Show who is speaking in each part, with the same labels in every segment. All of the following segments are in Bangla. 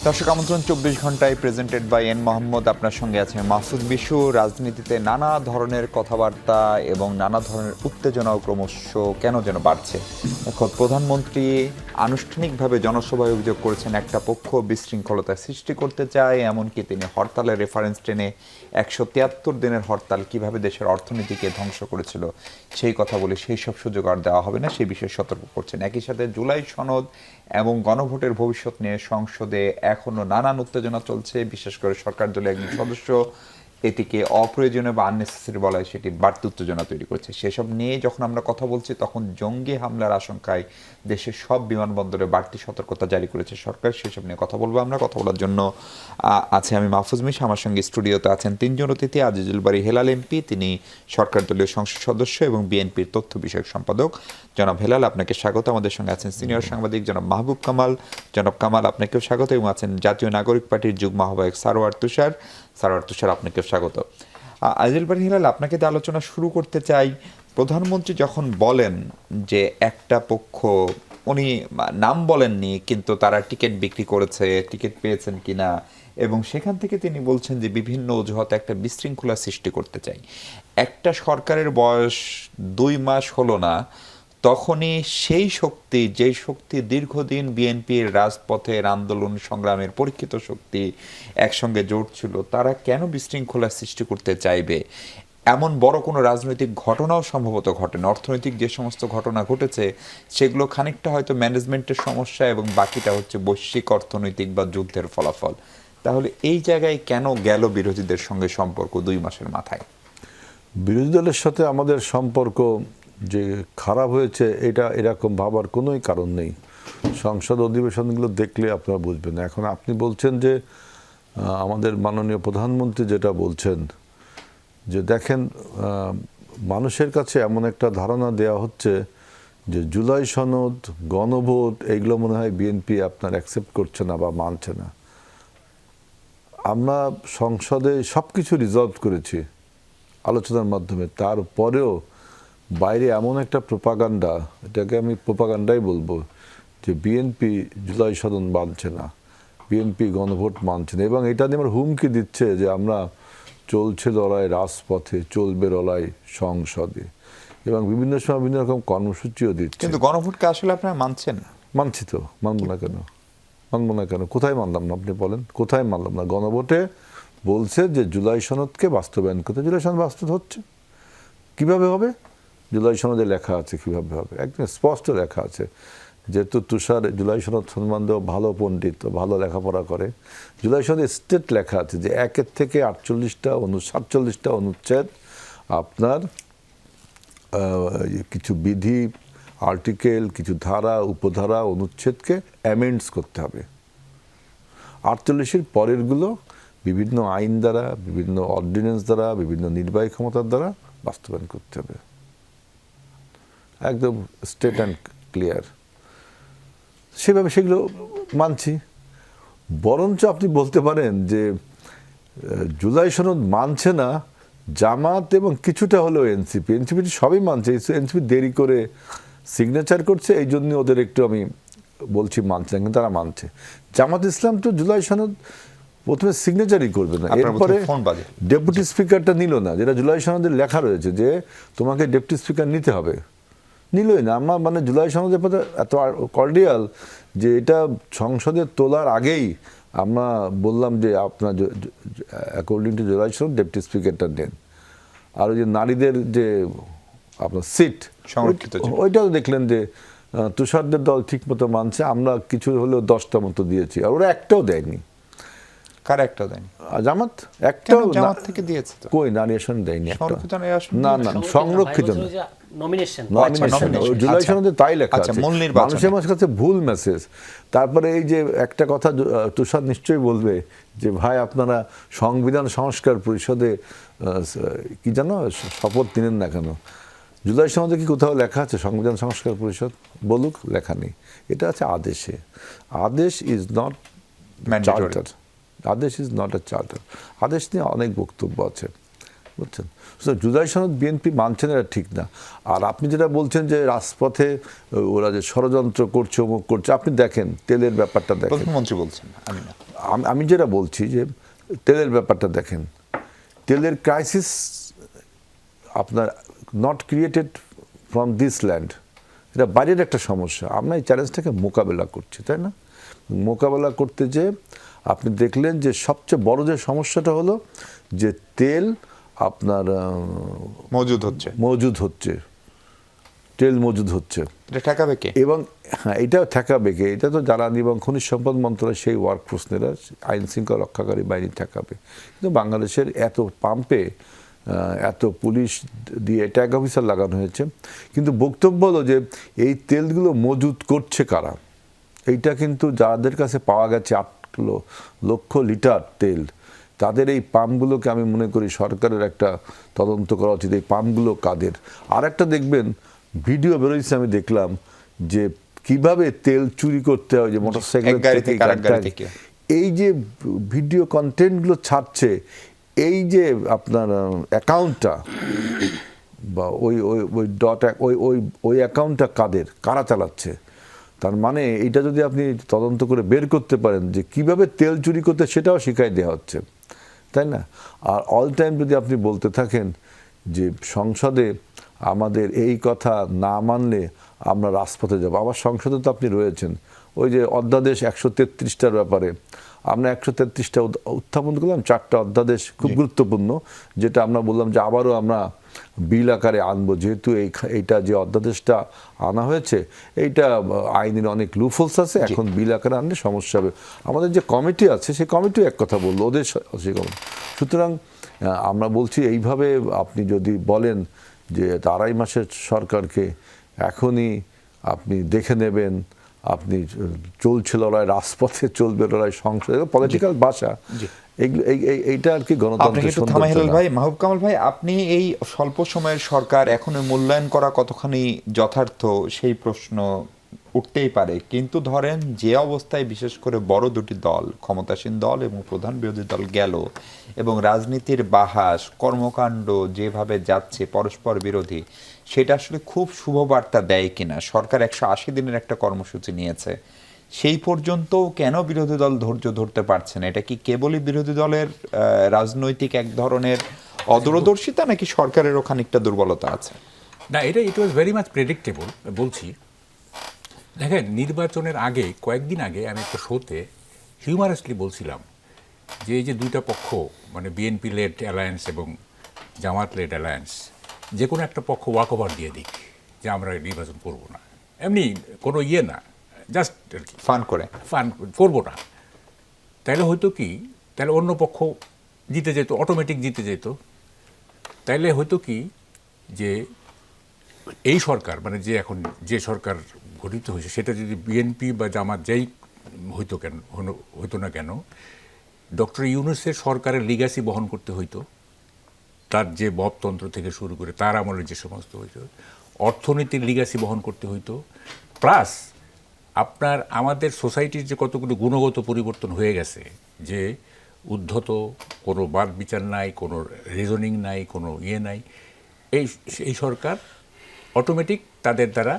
Speaker 1: দর্শক আমন্ত্রণ ২৪ ঘন্টায় প্রেজেন্টেড বাই এন মোহাম্মদ। আপনার সঙ্গে আছে মাহফুজ বিশু। রাজনীতিতে নানা ধরনের কথাবার্তা এবং নানা ধরনের উত্তেজনাও ক্রমশ কেন যেন বাড়ছে। এখন প্রধানমন্ত্রী আনুষ্ঠানিকভাবে জনসভায় অভিযোগ করেছেন একটা পক্ষ বিশৃঙ্খলতা সৃষ্টি করতে চায়, এমনকি তিনি হরতালের রেফারেন্স টেনে ১৭৩ দিনের হরতাল কিভাবে দেশের অর্থনীতিকে ধ্বংস করেছিল সেই কথা বলে সেই সব সুযোগ আর দেওয়া হবে না, সেই বিষয়ে সতর্ক করছেন। একই সাথে জুলাই সনদ এবং গণভোটের ভবিষ্যৎ নিয়ে সংসদে এখনো নানান উত্তেজনা চলছে। বিশেষ করে সরকার দলের একজন সদস্য এটিকে অপ্রয়োজনীয় বা আননেসেসারি বলায় সেটি বাড়তি উত্তেজনা তৈরি করছে। সেসব নিয়ে যখন আমরা কথা বলছি তখন জঙ্গি হামলার আশঙ্কায় দেশের সব বিমানবন্দরে বাড়তি সতর্কতা জারি করেছে সরকার। সেসব নিয়ে কথা বলবো আমরা। কথা বলার জন্য আছে আমি মাহফুজ মিশা। আমার সঙ্গে স্টুডিওতে আছেন তিনজন অতিথি। আজিজুল বারী হেলাল এমপি, তিনি সরকার দলীয় সংসদ সদস্য এবং বিএনপির তথ্য বিষয়ক সম্পাদক। জনাব হেলাল, আপনাকে স্বাগত। আমাদের সঙ্গে আছেন সিনিয়র সাংবাদিক জনাব মাহবুব কামাল। জনাব কামাল, আপনাকেও স্বাগত। এবং আছেন জাতীয় নাগরিক পার্টির যুগ্ম আহ্বায়ক সারোয়ার তুষার। সারোয়ার তুষার, আপনাকেও স্বাগত। আজিজুল বারী হেলাল, আপনাকে দিয়ে আলোচনা শুরু করতে চাই। প্রধানমন্ত্রী যখন বলেন যে একটা পক্ষ, উনি নাম বলেননি কিন্তু তারা টিকিট বিক্রি করেছে, টিকিট পেয়েছেন কিনা, এবং সেখান থেকে তিনি বলছেন যে বিভিন্ন অজুহাতে একটা বিশৃঙ্খলা সৃষ্টি করতে চাই। একটা সরকারের বয়স ২ মাস হলো না, তখনই সেই শক্তি, যেই শক্তি দীর্ঘদিন বিএনপির রাজপথের আন্দোলন সংগ্রামের পরীক্ষিত শক্তি একসঙ্গে জোট ছিল, তারা কেন বিশৃঙ্খলা সৃষ্টি করতে চাইবে? এমন বড় কোনো রাজনৈতিক ঘটনাও সম্ভবত ঘটেনি। অর্থনৈতিক যে সমস্ত ঘটনা ঘটেছে সেগুলো খানিকটা হয়তো ম্যানেজমেন্টের সমস্যা এবং বাকিটা হচ্ছে বৈশ্বিক অর্থনৈতিক বা যুদ্ধের ফলাফল। তাহলে এই জায়গায় কেন গেল বিরোধীদের সঙ্গে সম্পর্ক ২ মাসের মাথায়?
Speaker 2: বিরোধী দলের সাথে আমাদের সম্পর্ক যে খারাপ হয়েছে এটা এরকম ভাবার কোনোই কারণ নেই। সংসদ অধিবেশনগুলো দেখলে আপনারা বুঝবেন। এখন আপনি বলছেন যে আমাদের মাননীয় প্রধানমন্ত্রী যেটা বলছেন যে দেখেন, মানুষের কাছে এমন একটা ধারণা দেওয়া হচ্ছে যে জুলাই সনদ, গণভোট এইগুলো মনে হয় বিএনপি আপনার অ্যাকসেপ্ট করছে না বা মানছে না। আমরা সংসদে সব কিছু রিজলভ করেছি আলোচনার মাধ্যমে, তারপরেও বাইরে এমন একটা প্রোপাগান্ডা, এটাকে আমি প্রোপাগান্ডাই বলবো, যে বিএনপি জুলাই সনদ মানছে না, বিএনপি গণভোট মানছে না, এবং এটা নিয়ে আমার হুমকি দিচ্ছে যে আমরা চলছে লড়াই রাজপথে, চলবে লড়াই সংসদে, এবং বিভিন্ন সময় বিভিন্ন রকম কর্মসূচিও দিচ্ছে।
Speaker 1: কিন্তু গণভোটকে আসলে আপনারা মানছেন?
Speaker 2: মানছি তো, মানবো না কেন? মানবো না কেন? কোথায় মানলাম না আপনি বলেন? কোথায় মানলাম না? গণভোটে বলছে যে জুলাই সনদকে বাস্তবায়ন করতে। জুলাই সনদ বাস্তব হচ্ছে কিভাবে হবে? জুলাই সনদে লেখা আছে কিভাবে হবে, একদম স্পষ্ট লেখা আছে। যেহেতু তুষার জুলাই সনদ সম্বন্ধে ভালো পণ্ডিত, ভালো লেখাপড়া করে, জুলাই সনদে স্টেট লেখা আছে যে ১ থেকে ৪৭টা অনুচ্ছেদ আপনার কিছু বিধি, আর্টিকেল, কিছু ধারা, উপধারা, অনুচ্ছেদকে অ্যামেন্ডস করতে হবে। ৪৮-এর পরেরগুলো বিভিন্ন আইন দ্বারা, বিভিন্ন অর্ডিন্যান্স দ্বারা, বিভিন্ন নির্বাহী ক্ষমতার দ্বারা বাস্তবায়ন করতে হবে। একদম স্ট্রেট অ্যান্ড ক্লিয়ার। সেভাবে সেগুলো মানছি। বরঞ্চ আপনি বলতে পারেন যে জুলাই সনদ মানছে না জামাত এবং কিছুটা হলেও এনসিপি। এনসিপি সবই মানছে, এনসিপি দেরি করে সিগনেচার করছে, এই জন্য ওদের একটু আমি বলছি মানছে না, কিন্তু তারা মানছে। জামাত ইসলাম তো জুলাই সনদ প্রথমে সিগনেচারই করবে না, এরপরে ডেপুটি স্পিকারটা নিল না, যেটা জুলাই সনদের লেখা রয়েছে যে তোমাকে ডেপুটি স্পিকার নিতে হবে, নিলই না। আমরা মানে জুলাই সনদের পথে এত কর্ডিয়াল যে এটা সংসদে তোলার আগেই আমরা বললাম যে আপনার অ্যাকর্ডিং টু জুলাই সনদ ডেপুটি স্পিকারটা নেন। আর ওই যে নারীদের যে আপনার সিট
Speaker 1: সংরক্ষিত,
Speaker 2: ওইটাও দেখলেন যে তুষারদের দল ঠিক মতো মানছে, আমরা কিছু হলেও 10টা মতো দিয়েছি, আর ওরা একটাও দেয়নি।
Speaker 1: কার একটাও দেয়নি?
Speaker 2: জামাত একটাও
Speaker 1: জামাত থেকে দিয়েছে তো।
Speaker 2: কই নারী আসন দেয়নি,
Speaker 1: না
Speaker 2: না সংরক্ষিত
Speaker 3: নমিনেশন
Speaker 2: জুলাই সনদে তাই লেখা আছে। মানুষের কাছে ভুল মেসেজ। তারপরে এই যে একটা কথা তুষার নিশ্চয়ই বলবে যে ভাই আপনারা সংবিধান সংস্কার পরিষদে কি জানো শপথ নিলেন না কেন? জুলাই সনদে কি কোথাও লেখা আছে সংবিধান সংস্কার পরিষদ? বলুক, লেখা নেই। এটা আছে আদেশে। আদেশ ইজ নট
Speaker 1: Mandatory.
Speaker 2: চার্টার। আদেশ ইজ নট এ চার্টার। আদেশ নিয়ে অনেক বক্তব্য আছে, বুঝছেন। তো জুলাই সনদ বিএনপি মানছে না, এটা ঠিক না। আর আপনি যেটা বলছেন যে রাজপথে ওরা যে ষড়যন্ত্র করছে, অমুক করছে, আপনি দেখেন তেলের ব্যাপারটা দেখেন।
Speaker 1: প্রধানমন্ত্রী বলছেন, আমি না।
Speaker 2: আমি যেটা বলছি যে তেলের ব্যাপারটা দেখেন, তেলের ক্রাইসিস আপনার not created from this land, এটা বাইরের একটা সমস্যা। আমরা এই চ্যালেঞ্জটাকে মোকাবেলা করছি, তাই না? মোকাবেলা করতে যে আপনি দেখলেন যে সবচেয়ে বড় যে সমস্যাটা হলো যে তেল আপনার মজুদ হচ্ছে, তেল মজুদ হচ্ছে।
Speaker 1: এটা ঠেকাবে কে?
Speaker 2: এবং হ্যাঁ, এটাও ঠেকাবে কে? এটা তো জ্বালানি এবং খনিজ সম্পদ মন্ত্রণালয়, সেই ওয়ার্কফোর্সেরা, আইন শৃঙ্খলা রক্ষাকারী বাহিনী ঠেকাবে। কিন্তু বাংলাদেশের এত পাম্পে এত পুলিশ দিয়ে ট্যাগ অফিসার লাগানো হয়েছে, কিন্তু বক্তব্য হলো যে এই তেলগুলো মজুত করছে কারা? এইটা কিন্তু যাদের কাছে পাওয়া গেছে 8 লক্ষ লিটার তেল, তাদের এই পাম্পগুলোকে আমি মনে করি সরকারের একটা তদন্ত করা উচিত, এই পাম্পগুলো কাদের। আর একটা দেখবেন ভিডিও বেরোইছে, আমি দেখলাম যে কিভাবে তেল চুরি করতে হয়, যে মোটরসাইকেল থেকে। এই যে ভিডিও কন্টেন্টগুলো ছাড়ছে, এই যে আপনার অ্যাকাউন্টটা বা ওই ডট ওই অ্যাকাউন্টটা কারা চালাচ্ছে? তার মানে এইটা যদি আপনি তদন্ত করে বের করতে পারেন যে কিভাবে তেল চুরি করতে, সেটাও শিখাই দেওয়া হচ্ছে, তাই না? আর অল টাইম যদি আপনি বলতে থাকেন যে সংসদে আমাদের এই কথা না মানলে আমরা রাজপথে যাব, আবার সংসদে তো আপনি রয়েছেন, ওই যে অধ্যাদেশ 133টার ব্যাপারে আমরা 133টা উত্থাপন করলাম, 4টা অধ্যাদেশ খুব গুরুত্বপূর্ণ, যেটা আমরা বললাম যে আবারও আমরা বিল আকারে আনবো, যেহেতু এইটা যে অধ্যাদেশটা আনা হয়েছে এইটা আইনের অনেক লুফলস আছে, এখন বিল আকারে আনলে সমস্যা হবে। আমাদের যে কমিটি আছে সেই কমিটিও এক কথা বললো, ওদের সেই কমিটি। সুতরাং আমরা বলছি এইভাবে আপনি যদি বলেন যে 2.5 মাসের সরকারকে এখনই আপনি দেখে নেবেন, আপনি চলছে লড়াই, রাজপথে চলবে লড়াই, সংসদে পলিটিক্যাল ভাষা, এইটা আর কি গণতন্ত্রের সৌন্দর্য না।
Speaker 1: ভাই, মাহবুব কামাল ভাই, আপনি এই স্বল্প সময়ের সরকার এখনো মূল্যায়ন করা কতখানি যথার্থ সেই প্রশ্ন উঠতেই পারে, কিন্তু ধরেন যে অবস্থায় বিশেষ করে বড় দুটি দল, ক্ষমতাসীন দল এবং প্রধান বিরোধী দল গেল, এবং রাজনীতির বাহাস কর্মকাণ্ড যেভাবে যাচ্ছে পরস্পর বিরোধী, সেটা আসলে খুব শুভ বার্তা দেয় কিনা? সরকার 180 দিনের একটা কর্মসূচি নিয়েছে, সেই পর্যন্ত কেন বিরোধী দল ধৈর্য ধরতে পারছে না? এটা কি কেবলই বিরোধী দলের রাজনৈতিক এক ধরনের অদূরদর্শিতা, নাকি সরকারেরও খানিকটা দুর্বলতা আছে?
Speaker 3: না, ইট ওয়াজ ভেরি মাচ প্রেডিক্টেবল। বলছি, দেখেন, নির্বাচনের আগে কয়েকদিন আগে আমি একটা শোতে হিউমারাসলি বলছিলাম যে এই যে দুইটা পক্ষ, মানে বিএনপি লেড অ্যালায়েন্স এবং জামাত লেড অ্যালায়েন্স, যে কোনো একটা পক্ষ ওয়াক ওভার দিয়ে দিক যে আমরা নির্বাচন করবো না, এমনি কোনো না, জাস্ট আর কি ফান করবো না, তাইলে হয়তো কি, তাহলে অন্য পক্ষ জিতে যেত, অটোমেটিক জিতে যেত। তাইলে হয়তো কি যে এই সরকার, মানে যে এখন যে সরকার গঠিত হয়েছে, সেটা যদি বিএনপি বা জামাত যেই হইতো না কেন, ডক্টর ইউনূসের সরকারের লিগ্যাসি বহন করতে হইতো, তার যে ববতন্ত্র থেকে শুরু করে তার আমলে যে সমস্ত হইতো, অর্থনীতির লিগ্যাসি বহন করতে হইতো, প্লাস আপনার আমাদের সোসাইটির যে কতগুলো গুণগত পরিবর্তন হয়ে গেছে, যে উদ্ধত, কোনো বাদ বিচার নাই, কোনো রিজনিং নাই, কোনো নাই, এই সরকার অটোমেটিক তাদের দ্বারা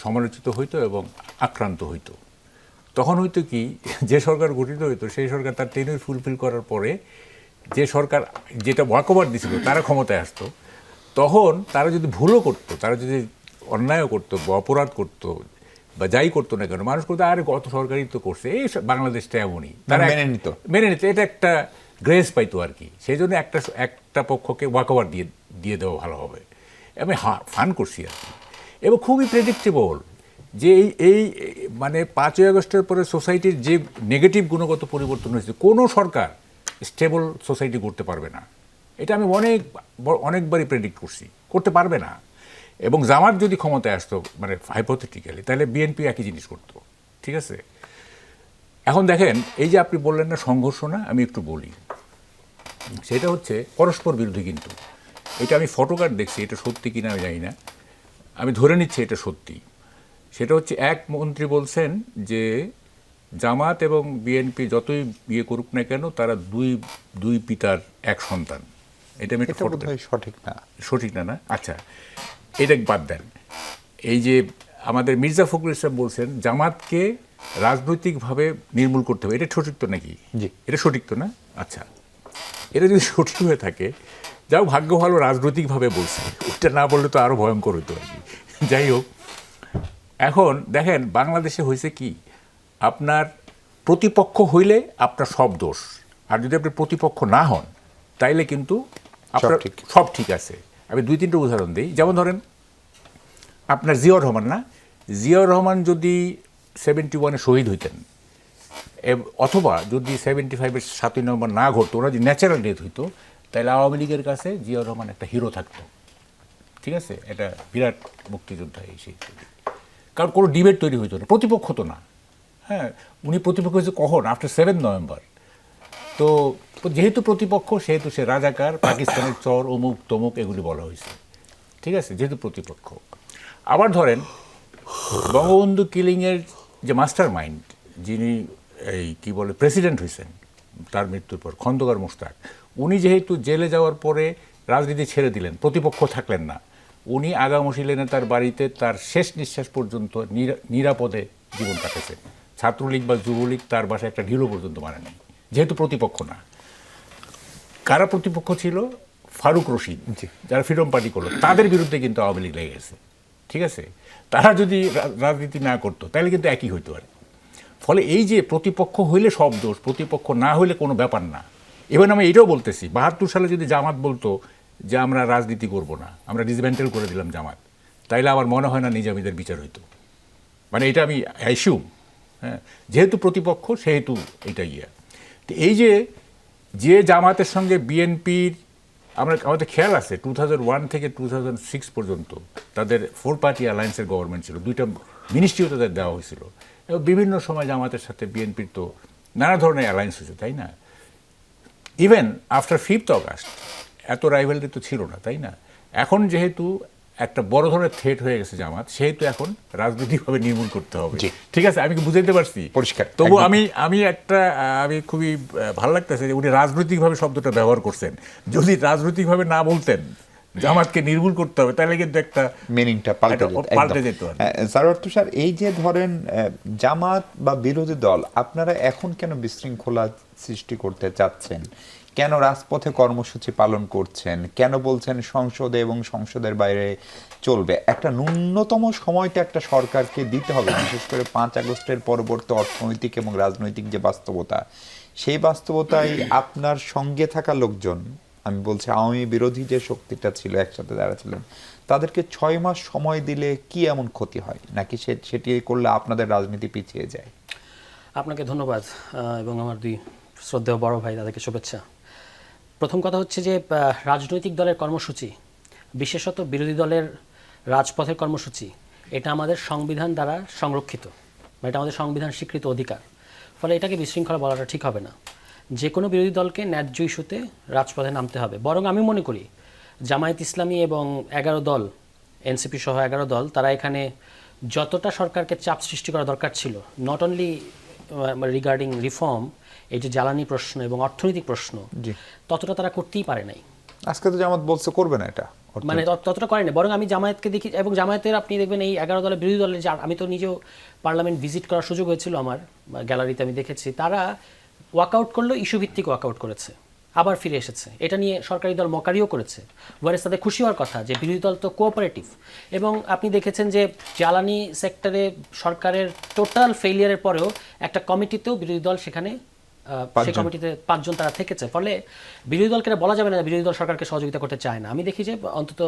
Speaker 3: সমালোচিত হইতো এবং আক্রান্ত হইতো। তখন হইতো কি, যে সরকার গঠিত হইতো সেই সরকার তার টেনিউর ফুলফিল করার পরে যে সরকার যেটা ওয়াকওভার দিছিল তারা ক্ষমতায় আসতো, তখন তারা যদি ভুলও করতো, তারা যদি অন্যায়ও করতো বা অপরাধ করতো বা যাই করতো না কেন, মানুষ করতো আরে গত সরকারই তো করছে, এই বাংলাদেশটা এমনই, তারা মেনে নিত, এটা একটা গ্রেস পাইতো আর কি। সেই জন্য একটা পক্ষকে ওয়াকওভার দিয়ে দেওয়া ভালো হবে। আমি ফান করছি আর কি, এবং খুবই প্রেডিক্টেবল যে এই মানে 5ই আগস্টের পরে সোসাইটির যে নেগেটিভ গুণগত পরিবর্তন হয়েছে, কোনো সরকার স্টেবল সোসাইটি করতে পারবে না। এটা আমি অনেকবারই প্রেডিক্ট করতে পারবে না। এবং জামাত যদি ক্ষমতায় আসতো, মানে হাইপোথেটিক্যালি, তাহলে বিএনপি একই জিনিস করতো, ঠিক আছে? এখন দেখেন, এই যে আপনি বললেন না সংঘর্ষ না, আমি একটু বলি, সেটা হচ্ছে পরস্পর বিরোধী, কিন্তু এটা আমি ফটোকার্ড দেখছি, এটা সত্যি কিনা আমি জানি না, আমি ধরে নিচ্ছি এটা সত্যি। সেটা হচ্ছে এক মন্ত্রী বলছেন যে জামাত এবং বিএনপি যতই বিয়ে করুক না কেন তারা দুই পিতার এক সন্তান। এটা আমি একটা
Speaker 1: এটা
Speaker 3: ফটো,
Speaker 1: বোধহয় সঠিক না।
Speaker 3: সঠিক না না? আচ্ছা, এটা বাদ দেন। এই যে আমাদের মির্জা ফখরুল ইসলাম বলছেন জামাতকে রাজনৈতিকভাবে নির্মূল করতে হবে, এটা সঠিক তো নাকি?
Speaker 1: জি।
Speaker 3: এটা সঠিক তো না? আচ্ছা, এটা যদি সঠিক হয়ে থাকে, যাও ভাগ্য ভালো রাজনৈতিকভাবে বলছে, ওইটা না বললে তো আরও ভয়ঙ্কর হতো আর কি। যাই হোক, এখন দেখেন বাংলাদেশে হয়েছে কি, আপনার প্রতিপক্ষ হইলে আপনার সব দোষ, আর যদি আপনি প্রতিপক্ষ না হন তাইলে কিন্তু আপনার
Speaker 1: ঠিক।
Speaker 3: সব ঠিক আছে। আমি 2-3টা উদাহরণ দিই। যেমন ধরেন আপনার জিয়াউর রহমান না, জিয়াউর রহমান যদি 71-এ শহীদ হইতেন, অথবা যদি 75-এর 7ই নভেম্বর না ঘটতো, ওরা যদি ন্যাচারাল ডেথ হইতো, তাহলে আওয়ামী লীগের কাছে জিয়াউর রহমান একটা হিরো থাকতো। ঠিক আছে, এটা বিরাট মুক্তিযোদ্ধা এই সেই, কারণ কোনো ডিবেট তৈরি হইতো না, প্রতিপক্ষ তো না। হ্যাঁ, উনি প্রতিপক্ষ হয়েছে কখন? After 7 November. তো যেহেতু প্রতিপক্ষ সেহেতু সে রাজাকার, পাকিস্তানের চর, অমুক তমুক এগুলি বলা হয়েছে। ঠিক আছে, যেহেতু প্রতিপক্ষ। আবার ধরেন বঙ্গবন্ধু কিলিংয়ের যে মাস্টার মাইন্ড, যিনি এই কি বলে প্রেসিডেন্ট হয়েছেন তার মৃত্যুর পর, খন্দকার মোশতাক, উনি যেহেতু জেলে যাওয়ার পরে রাজনীতি ছেড়ে দিলেন, প্রতিপক্ষ থাকলেন না, উনি আগামসি লেনে তার বাড়িতে তার শেষ নিঃশ্বাস পর্যন্ত নিরাপদে জীবন কাটেছে। ছাত্রলীগ বা যুবলীগ তার বাসায় একটা ঢিলও পর্যন্ত মানে নেই, যেহেতু প্রতিপক্ষ না। কারা প্রতিপক্ষ ছিল? ফারুক রশিদ, যারা ফ্রিডম পার্টি করলো, তাদের বিরুদ্ধে কিন্তু আওয়ামী লীগ লেগে গেছে। ঠিক আছে, তারা যদি রাজনীতি না করতো তাহলে কিন্তু একই হইতো আর। ফলে এই যে প্রতিপক্ষ হইলে সব দোষ, প্রতিপক্ষ না হইলে কোনো ব্যাপার না। এবার আমি এটাও বলতেছি, 72 সালে যদি জামাত বলতো যে আমরা রাজনীতি করব না, আমরা ডিসমেন্টেল করে দিলাম জামাত, তাইলে আমার মনে হয় না নিজামীদের বিচার হইতো। মানে এটা আমি অ্যাসিউম, হ্যাঁ, যেহেতু প্রতিপক্ষ সেহেতু এটা ইয়ে। তো এই যে জামাতের সঙ্গে বিএনপির আমাদের খেয়াল আছে 2001 থেকে 2006 পর্যন্ত তাদের 4 পার্টি অ্যালায়েন্সের গভর্নমেন্ট ছিল, 2টা মিনিস্ট্রিও তাদের দেওয়া হয়েছিল, এবং বিভিন্ন সময় জামাতের সাথে বিএনপির তো নানা ধরনের অ্যালায়েন্স হয়েছে, তাই না? ইভেন আফটার 5th অগাস্ট এত রাইভালরি তো ছিল না, তাই না? এখন যেহেতু একটা বড় ধরনের থ্রেট হয়ে গেছে জামাত, সেহেতু এখন রাজনৈতিকভাবে নির্মূল করতে হবে। ঠিক আছে, আমি কি বুঝাইতে পারছি?
Speaker 1: পরিষ্কার।
Speaker 3: তবু আমি খুবই ভালো লাগতেছে যে উনি রাজনৈতিকভাবে শব্দটা ব্যবহার করছেন। যদি রাজনৈতিকভাবে না বলতেন জামাতকে নির্মূল করতে হবে, তাহলে কিন্তু একটা
Speaker 1: মিনিংটা
Speaker 3: পাল্টে যেত।
Speaker 1: সারোয়ার তুষার, এই যে ধরেন জামাত বা বিরোধী দল, আপনারা এখন কেন বিশৃঙ্খলা সৃষ্টি করতে চাচ্ছেন? কেন রাজপথে কর্মসূচি পালন করছেন? কেন বলছেন সংসদে এবং সংসদের বাইরে চলবে? একটা ন্যূনতম সময়টা একটা সরকারকে দিতে হবে, বিশেষ করে 5 আগস্টের পরবর্তী অর্থনৈতিক এবং রাজনৈতিক যে বাস্তবতা, সেই বাস্তবতায় আপনার সঙ্গে থাকা লোকজন, আমি বলছি আওয়ামী বিরোধী যে শক্তিটা ছিল, একসাথে যারা ছিলেন, তাদেরকে 6 মাস সময় দিলে কি এমন ক্ষতি হয়, নাকি সেটি করলে আপনাদের রাজনীতি পিছিয়ে যায়?
Speaker 4: আপনাকে ধন্যবাদ, এবং আমার 2 শ্রদ্ধেয় বড় ভাই, তাদেরকে শুভেচ্ছা। প্রথম কথা হচ্ছে যে রাজনৈতিক দলের কর্মসূচি, বিশেষত বিরোধী দলের রাজপথের কর্মসূচি, এটা আমাদের সংবিধান দ্বারা সংরক্ষিত, বা এটা আমাদের সংবিধান স্বীকৃত অধিকার। ফলে এটাকে বিশৃঙ্খলা বলাটা ঠিক হবে না। যে কোনো বিরোধী দলকে ন্যায্য ইস্যুতে রাজপথে নামতে হবে। বরং আমি মনে করি জামায়াত ইসলামী এবং 11 দল, এনসিপি সহ 11 দল, তারা এখানে যতটা সরকারকে চাপ সৃষ্টি করা দরকার ছিল, নট অনলি রিগার্ডিং রিফর্ম, এই যে জ্বালানি প্রশ্ন এবং অর্থনৈতিক প্রশ্ন, ততটা তারা করতেই পারে নাই।
Speaker 1: আজকে তো জামাত বলছে করবে না এটা,
Speaker 4: মানে ততটা করেনি। বরং আমি জামায়াতকে দেখি, এবং জামায়াতের আপনি দেখবেন এই 11 দলের বিরোধী দলের, যে আমি তো নিজেও পার্লামেন্ট ভিজিট করার সুযোগ হয়েছিল, আমার গ্যালারিতে আমি দেখেছি, তারা ওয়াকআউট করলেও ইস্যু ভিত্তিক ওয়াকআউট করেছে, আবার ফিরে এসেছে। এটা নিয়ে সরকারি দল মকারিও করেছে, ওয়ারেস তাদের খুশি হওয়ার কথা যে বিরোধী দল তো কোঅপারেটিভ। এবং আপনি দেখেছেন যে জ্বালানি সেক্টরে সরকারের টোটাল ফেইলিয়ারের পরেও একটা কমিটিতেও বিরোধী দল সেখানে, সেই কমিটিতে 5 জন তারা থেকেছে। ফলে বিরোধী দলকে বলা যাবে না বিরোধী দল সরকারকে সহযোগিতা করতে চায় না। আমি দেখি যে অন্তত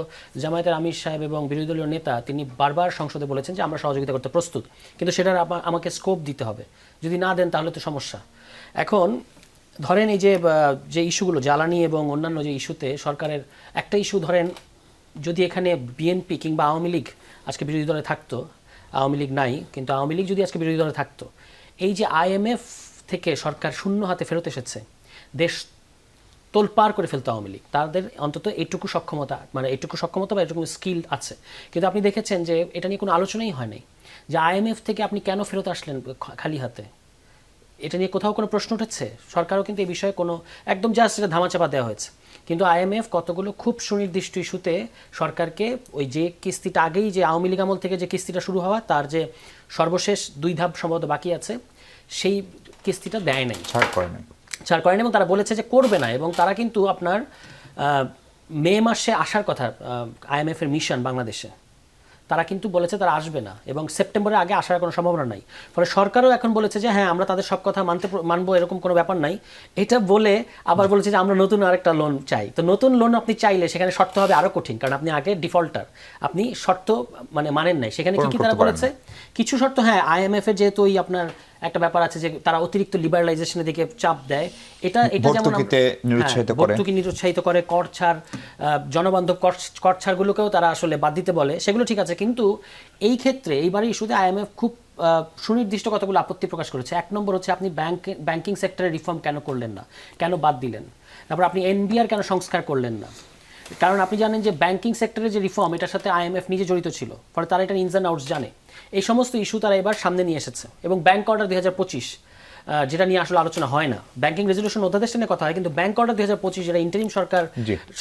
Speaker 4: জামায়াতের আমির সাহেব এবং বিরোধী দলীয় নেতা, তিনি বারবার সংসদে বলেছেন যে আমরা সহযোগিতা করতে প্রস্তুত, কিন্তু সেটার আমাকে স্কোপ দিতে হবে। যদি না দেন তাহলে তো সমস্যা। এখন ধরেন এই যে ইস্যুগুলো, জ্বালানি এবং অন্যান্য যে ইস্যুতে সরকারের একটা ইস্যু, ধরেন যদি এখানে বিএনপি কিংবা আওয়ামী লীগ আজকে বিরোধী দলে থাকতো, আওয়ামী লীগ নাই, কিন্তু আওয়ামী লীগ যদি আজকে বিরোধী দলে থাকতো, এই যে IMF থেকে সরকার শূন্য হাতে ফেরত এসেছে, দেশ তোলপাড় করে ফেলতো আওয়ামী লীগ। তাদের অন্তত এইটুকু সক্ষমতা বা এটুকু স্কিল আছে। কিন্তু আপনি দেখেছেন যে এটা নিয়ে কোনো আলোচনাই হয় নাই, যে IMF থেকে আপনি কেন ফেরত আসলেন খালি হাতে, এটা নিয়ে কোথাও কোনো প্রশ্ন উঠেছে? সরকারও কিন্তু এই বিষয়ে কোনো একদম জাস্ট এটা ধামাচাপা দেওয়া হয়েছে। কিন্তু IMF কতগুলো খুব সুনির্দিষ্ট ইস্যুতে সরকারকে ওই যে কিস্তিটা আগেই যে আওয়ামী লীগ আমল থেকে যে কিস্তিটা শুরু হওয়া, তার যে সর্বশেষ 2 ধাপ সম্ভবত বাকি আছে, সেই কিস্তিটা দেয় নাই,
Speaker 1: ছাড় করে নাই।
Speaker 4: ছাড় করেনি, এবং তারা বলেছে যে করবে না। এবং তারা কিন্তু আপনার মে মাসে আসার কথা IMF এর মিশন বাংলাদেশে, তারা কিন্তু বলেছে তারা আসবে না, এবং সেপ্টেম্বরের আগে আসার কোনো সম্ভাবনা নাই। ফলে সরকারও এখন বলেছে যে হ্যাঁ আমরা তাদের সব কথা মানবো, এরকম কোনো ব্যাপার নাই। এটা বলে আবার বলেছে যে আমরা নতুন আরেকটা লোন চাই। তো নতুন লোন আপনি চাইলে সেখানে শর্ত হবে আরও কঠিন, কারণ আপনি আগে ডিফল্টার, আপনি শর্ত মানেন নাই। সেখানে কি তারা বলেছে কিছু শর্ত, হ্যাঁ IMF এর যেহেতু ওই আপনার একটা ব্যাপার আছে যে তারা অতিরিক্ত লিবারালাইজেশনের দিকে চাপ দেয়, এটা যেমন ভর্তুকি নিরুৎসাহিত করে, কর ছাড়, জনবান্ধব কর ছাড়গুলোকেও তারা আসলে বাদ দিতে বলে, সেগুলো ঠিক আছে। কিন্তু এই ক্ষেত্রে এইবারের ইস্যুতে IMF খুব সুনির্দিষ্ট কতগুলো আপত্তি প্রকাশ করেছে। 1 নম্বর হচ্ছে আপনি ব্যাংকিং সেক্টরে রিফর্ম কেন করলেন না, কেন বাদ দিলেন? তারপর আপনি NBR কেন সংস্কার করলেন না? কারণ আপনি জানেন যে ব্যাংকিং সেক্টরের যে রিফর্ম, এটার সাথে IMF নিজে জড়িত ছিল, ফলে তারা এটা ইনস অ্যান্ড আউটস জানে। এই সমস্ত ইস্যু তারা এবার সামনে নিয়ে এসেছে। এবং ব্যাংক অর্ডার 2025, যেটা নিয়ে আসলে আলোচনা হয় না, ব্যাংকিং রেজলিউশন অধ্যাদেশটা নিয়ে কথা হয়, কিন্তু ব্যাংক অর্ডার 2025 যেটা ইন্টারিম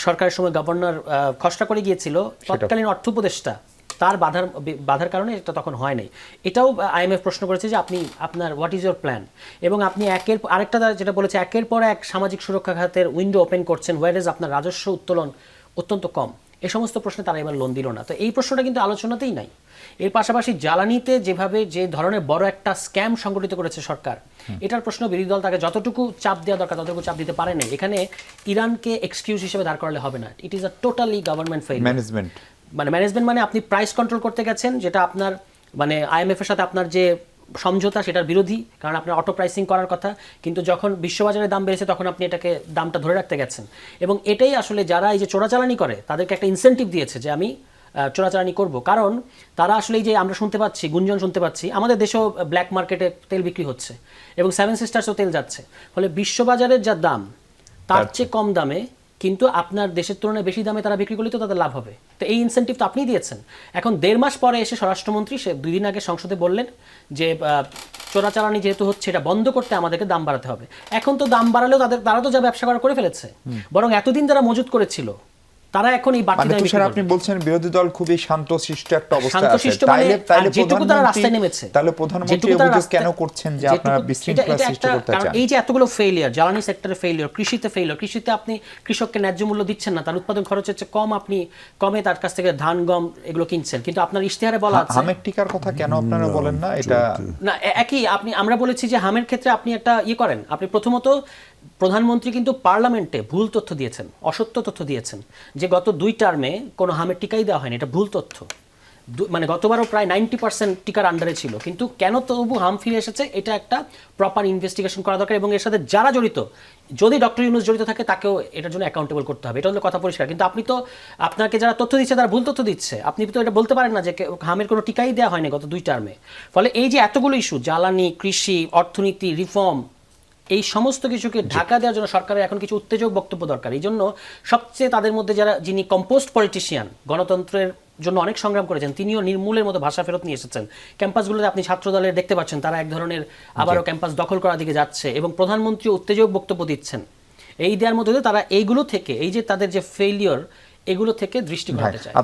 Speaker 4: সরকারের সময় গভর্নর খসড়া করে গিয়েছিল, তৎকালীন অর্থ উপদেষ্টা, তার বাধার কারণে এটা তখন হয় নাই। এটাও IMF প্রশ্ন করেছে যে আপনি আপনার হোয়াট ইজ ইউর প্ল্যান, এবং আপনি আরেকটা যেটা বলেছে একের পর এক সামাজিক সুরক্ষা খাতের উইন্ডো ওপেন করছেন, ওয়ারেজ আপনার রাজস্ব উত্তোলন অত্যন্ত কম। এই সমস্ত প্রশ্নে তারা এবার লোন দিল না। তো এই প্রশ্নটা কিন্তু আলোচনাতেই নাই। এর পাশাপাশি জ্বালানিতে যেভাবে যে ধরনের বড় একটা স্ক্যাম সংগঠিত করেছে সরকার, এটার প্রশ্ন বিরোধী দল তাকে যতটুকু চাপ দেওয়া দরকার ততটুকু চাপ দিতে পারে না। এখানে ইরানকে এক্সকিউজ হিসেবে দাঁড় করালে হবে না। It is a totally government failure. Management মানে আপনি প্রাইস কন্ট্রোল করতে গেছেন, যেটা আপনার IMF এর সাথে আপনার যে সমঝোতা সেটার বিরোধী, কারণ আপনার অটো প্রাইসিং করার কথা, কিন্তু যখন বিশ্ববাজারে দাম বেড়েছে তখন আপনি এটাকে দামটা ধরে রাখতে গেছেন। এবং এটাই আসলে যারা এই যে চোরাচালানি করে তাদেরকে একটা ইনসেন্টিভ দিয়েছে যে আমি চোরাচালানি করব। কারণ তারা আসলে এই যে আমরা শুনতে পাচ্ছি, গুঞ্জন শুনতে পাচ্ছি, আমাদের দেশেও ব্ল্যাক মার্কেটে তেল বিক্রি হচ্ছে এবং 7 সিস্টার্সও তেল যাচ্ছে, ফলে বিশ্ববাজারের যা দাম তার চেয়ে কম দামে, কিন্তু আপনার দেশের তুলনায় বেশি দামে তারা বিক্রি করলে তো তাদের লাভ হবে। তো এই ইনসেন্টিভ তো আপনিই দিয়েছেন। এখন 1.5 মাস পরে এসে স্বরাষ্ট্রমন্ত্রী সে 2 দিন আগে সংসদে বললেন যে চোরাচালানি যেহেতু হচ্ছে এটা বন্ধ করতে আমাদেরকে দাম বাড়াতে হবে। এখন তো দাম বাড়ালেও তারা তো যা ব্যবসা করা করে ফেলেছে, বরং এতদিন যারা মজুত করেছিল তারা এখন এই বাড়তি দামে বিক্রি করবে।
Speaker 1: আপনি বলছেন বিরোধী দল খুবই শান্তশিষ্ট একটা অবস্থায় আছে,
Speaker 4: তাইলে যেটুকু তারা রাস্তায় নেমেছে,
Speaker 1: তাহলে প্রধানমন্ত্রী অভিযোগ কেন করছেন যে আপনারা বিশৃঙ্খলা সৃষ্টি করতে চান?
Speaker 4: এই যে এতগুলো ফেলিয়ার, জ্বালানি সেক্টরে ফেলিয়ার, কৃষিতে ফেলিয়ার, কৃষিতে আপনি কৃষককে ন্যায্য মূল্য দিচ্ছেন না, তার উৎপাদন খরচের চেয়ে কম আপনি কমে তার কাছ থেকে ধান গম এগুলো কিনছেন, কিন্তু আপনার ইশতেহারে বলা আছে
Speaker 1: হামের টিকার কথা কেন আপনারা বলেন না? এটা
Speaker 4: না একই আমরা বলেছি যে হামের ক্ষেত্রে আপনি একটা করেন, আপনি প্রথমত প্রধানমন্ত্রী কিন্তু পার্লামেন্টে ভুল তথ্য দিয়েছেন, অসত্য তথ্য দিয়েছেন যে গত 2 টার্মে কোনো হামের টিকাই দেওয়া হয়নি। এটা ভুল তথ্য। গতবারও প্রায় 90% টিকার আন্ডারে ছিল, কিন্তু কেন তবু হাম ফিরে এসেছে, এটা একটা প্রপার ইনভেস্টিগেশন করা দরকার। এবং এর সাথে যারা জড়িত, যদি ডক্টর ইউনূস জড়িত থাকে তাকেও এটার জন্য অ্যাকাউন্টেবল করতে হবে। এটা হলো কথা পরিষ্কার। কিন্তু আপনি তো আপনাকে যারা তথ্য দিচ্ছে তারা ভুল তথ্য দিচ্ছে, আপনি তো এটা বলতে পারেন না যে হামের কোনো টিকাই দেওয়া হয়নি গত 2 টার্মে। ফলে এই যে এতগুলো ইস্যু, জ্বালানি, কৃষি, অর্থনীতি, রিফর্ম, এই সমস্ত কিছুকে ঢাকা দেওয়ার জন্য সরকারের এখন কিছু উত্তেজক বক্তব্য দরকার। এই জন্য সবচেয়ে তাদের মধ্যে যিনি কম্পোস্ট পলিটিশিয়ান, গণতন্ত্রের জন্য অনেক সংগ্রাম করেছেন, তিনিও নির্মূলের মতো ভাষা ফেরত নিয়ে এসেছেন। ক্যাম্পাসগুলোতে আপনি ছাত্র দলের দেখতে পাচ্ছেন তারা এক ধরনের আবারও ক্যাম্পাস দখল করার দিকে যাচ্ছে, এবং প্রধানমন্ত্রী উত্তেজক বক্তব্য দিচ্ছেন। এই দেওয়ার মধ্যে তারা এইগুলো থেকে, এই যে তাদের যে ফেলিওর, এগুলো থেকে দৃষ্টি ঘটাতে চায়।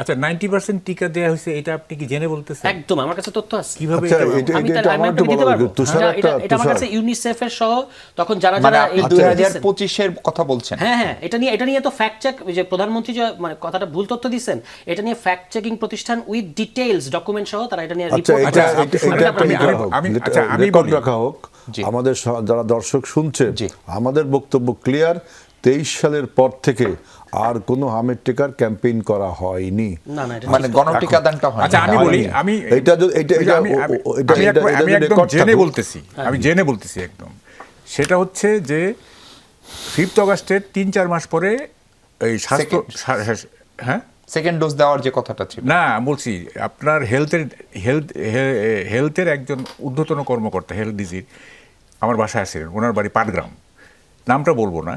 Speaker 3: আচ্ছা 90% টিকা দেওয়া হয়েছে, এটা আপনি কি জেনে বলতেছেন?
Speaker 4: একদম, আমার কাছে তথ্য আছে।
Speaker 3: কিভাবে
Speaker 4: এটা আমার কাছে ইউনিসেফের সহ তখন যারা
Speaker 1: 2025 এর কথা বলছেন।
Speaker 4: হ্যাঁ, এটা নিয়ে তো ফ্যাক্ট চেক, যে প্রধানমন্ত্রী যে কথাটা ভুল তথ্য দিয়েছেন, এটা নিয়ে ফ্যাক্ট চেকিং প্রতিষ্ঠান উইথ ডিটেইলস ডকুমেন্ট সহ তারা এটা নিয়ে রিপোর্ট
Speaker 2: রাখা হোক। আমাদের যারা দর্শক শুনছেন, আমাদের বক্তব্য ক্লিয়ার। 23 সালের পর থেকে আর কোনো হামের টিকার ক্যাম্পেইন করা হয়নি,
Speaker 1: গণটিকা দানটা হয়।
Speaker 3: আচ্ছা আমি বলি, আমি একদম জেনে বলতেছি একদম। সেটা হচ্ছে যে 5 অগাস্টের 3-4 মাস পরে এই স্বাস্থ্য, হ্যাঁ,
Speaker 1: সেকেন্ড ডোজ দেওয়ার যে কথাটা ছিল,
Speaker 3: না বলছি আপনার হেলথের একজন ঊর্ধ্বতন কর্মকর্তা, হেলথ ডিজির আমার বাসায় আসছিলেন, ওনার বাড়ি পাটগ্রাম। নামটা বলবো না,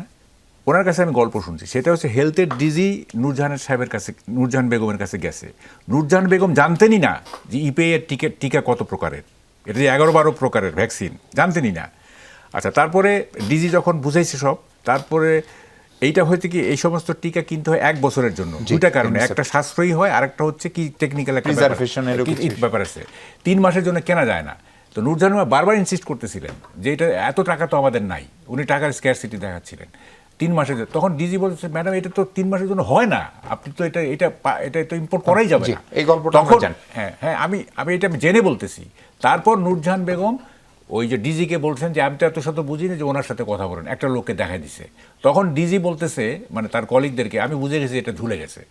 Speaker 3: ওনার কাছে আমি গল্প শুনছি। সেটা হচ্ছে হেলথের ডিজি নূরজাহানের সাহেবের কাছে, নূরজাহান বেগমের কাছে গেছে। নূরজাহান বেগম জানতেনই না যে ইপিআই এর টিকা কত প্রকারের, এটা যে 11-12 প্রকারের ভ্যাকসিন, জানতেনই না। আচ্ছা, তারপরে ডিজি যখন বুঝাইছে সব, তারপরে এইটা হয়তো কি এই সমস্ত টিকা কিনতে হয় 1 বছরের জন্য, দুইটা কারণে, একটা সাশ্রয়ী হয় আর একটা হচ্ছে কি টেকনিক্যাল একটা ব্যাপার আছে, 3 মাসের জন্য কেনা যায় না। তো নূরজাহান বারবার ইনসিস্ট করতেছিলেন যে এটা এত টাকা তো আমাদের নাই, উনি টাকার স্ক্যারসিটি দেখাচ্ছিলেন 3 মাসের জন্য। তখন ডিজি বলছে ম্যাডাম এটা তো 3 মাসের জন্য হয় না, আপনি তো এটা তো ইম্পোর্ট করাই যাবে না।
Speaker 1: এই গল্পটা
Speaker 3: তখন হ্যাঁ আমি এটা জেনে বলতেছি। তারপর নূরজাহান বেগম ওই যে ডিজিকে বলছেন যে আমি তো এত শত বুঝিনি, যে ওনার সাথে কথা বলেন, একটা লোককে দেখা দিছে। তখন ডিজি বলতেছে মানে তার কলিগদেরকে, আমি বুঝে গেছি এটা ঝুলে গেছে,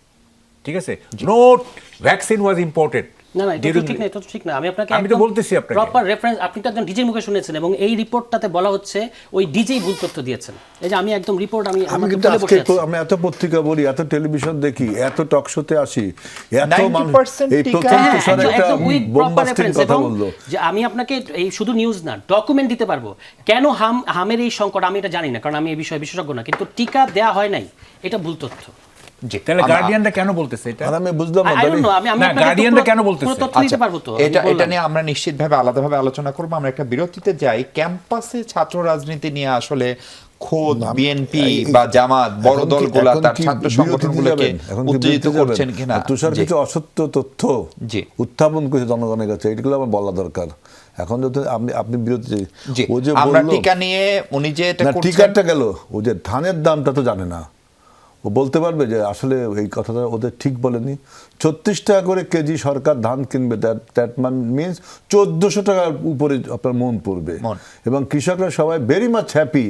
Speaker 3: ঠিক আছে, নোট ভ্যাকসিন ওয়াজ ইম্পোর্টেড।
Speaker 4: না না, এটা তো ঠিক না, এটা তো ঠিক না।
Speaker 3: আমি তো বলতেছি আপনাকে
Speaker 4: প্রপার রেফারেন্স, আপনি তো একদম ডিজির মুখে শুনেছেন, এবং এই রিপোর্টটাতে বলা হচ্ছে ওই ডিজি ভুল তথ্য দিয়েছেন। এই যে আমি একদম রিপোর্ট আমি
Speaker 2: কিন্তু আজকে আমি এত পত্রিকা বলি, এত টেলিভিশন দেখি, এত টক শোতে আসি, এত
Speaker 1: 90%
Speaker 2: এই
Speaker 1: টিকা,
Speaker 2: প্রথম তুষার একটা বোম্বাস্টিক কথা বললো
Speaker 4: যে আমি আপনাকে এই শুধু নিউজ না ডকুমেন্ট দিতে পারবো কেন হামের এই সংকট, আমি এটা জানি না কারণ আমি এই বিষয়ে বিশেষজ্ঞ না, কিন্তু টিকা দেয়া হয় নাই এটা ভুল তথ্য।
Speaker 3: তাহলে গার্ডিয়ানরা কেন বলতেছে এটা?
Speaker 2: আর আমি বুঝলাম না,
Speaker 3: গার্ডিয়ানরা কেন বলতেছে?
Speaker 1: এটা নিয়ে আমরা নিশ্চিতভাবে আলাদাভাবে আলোচনা করব। আমরা একটা বিরতিতে যাই। ক্যাম্পাসে ছাত্র রাজনীতি নিয়ে আসলে খোদ বিএনপি বা জামাত বড় দলগুলা তার ছাত্র সংগঠনগুলোকে উত্তেজিত করছেন কিনা,
Speaker 2: তুষার কিছু অসত্য তথ্য উত্থাপন করেছে জনগণের কাছে, এগুলো আমার বলা দরকার। এখন যদি আপনি বিরতি, ও যে
Speaker 1: আমরা টিকা নিয়ে উনি যে এটা করছেন,
Speaker 2: টিকাটা গেল, ও যে ধানের দামটা তো জানে না, ও বলতে পারবে যে আসলে এই কথাটা ওদের ঠিক বলেনি। 36 টাকা করে কেজি সরকার ধান কিনবে, দ্যাট মিনস 1400 টাকার উপরে আপনার মন পড়বে, এবং কৃষকরা সবাই ভেরি মাচ হ্যাপি।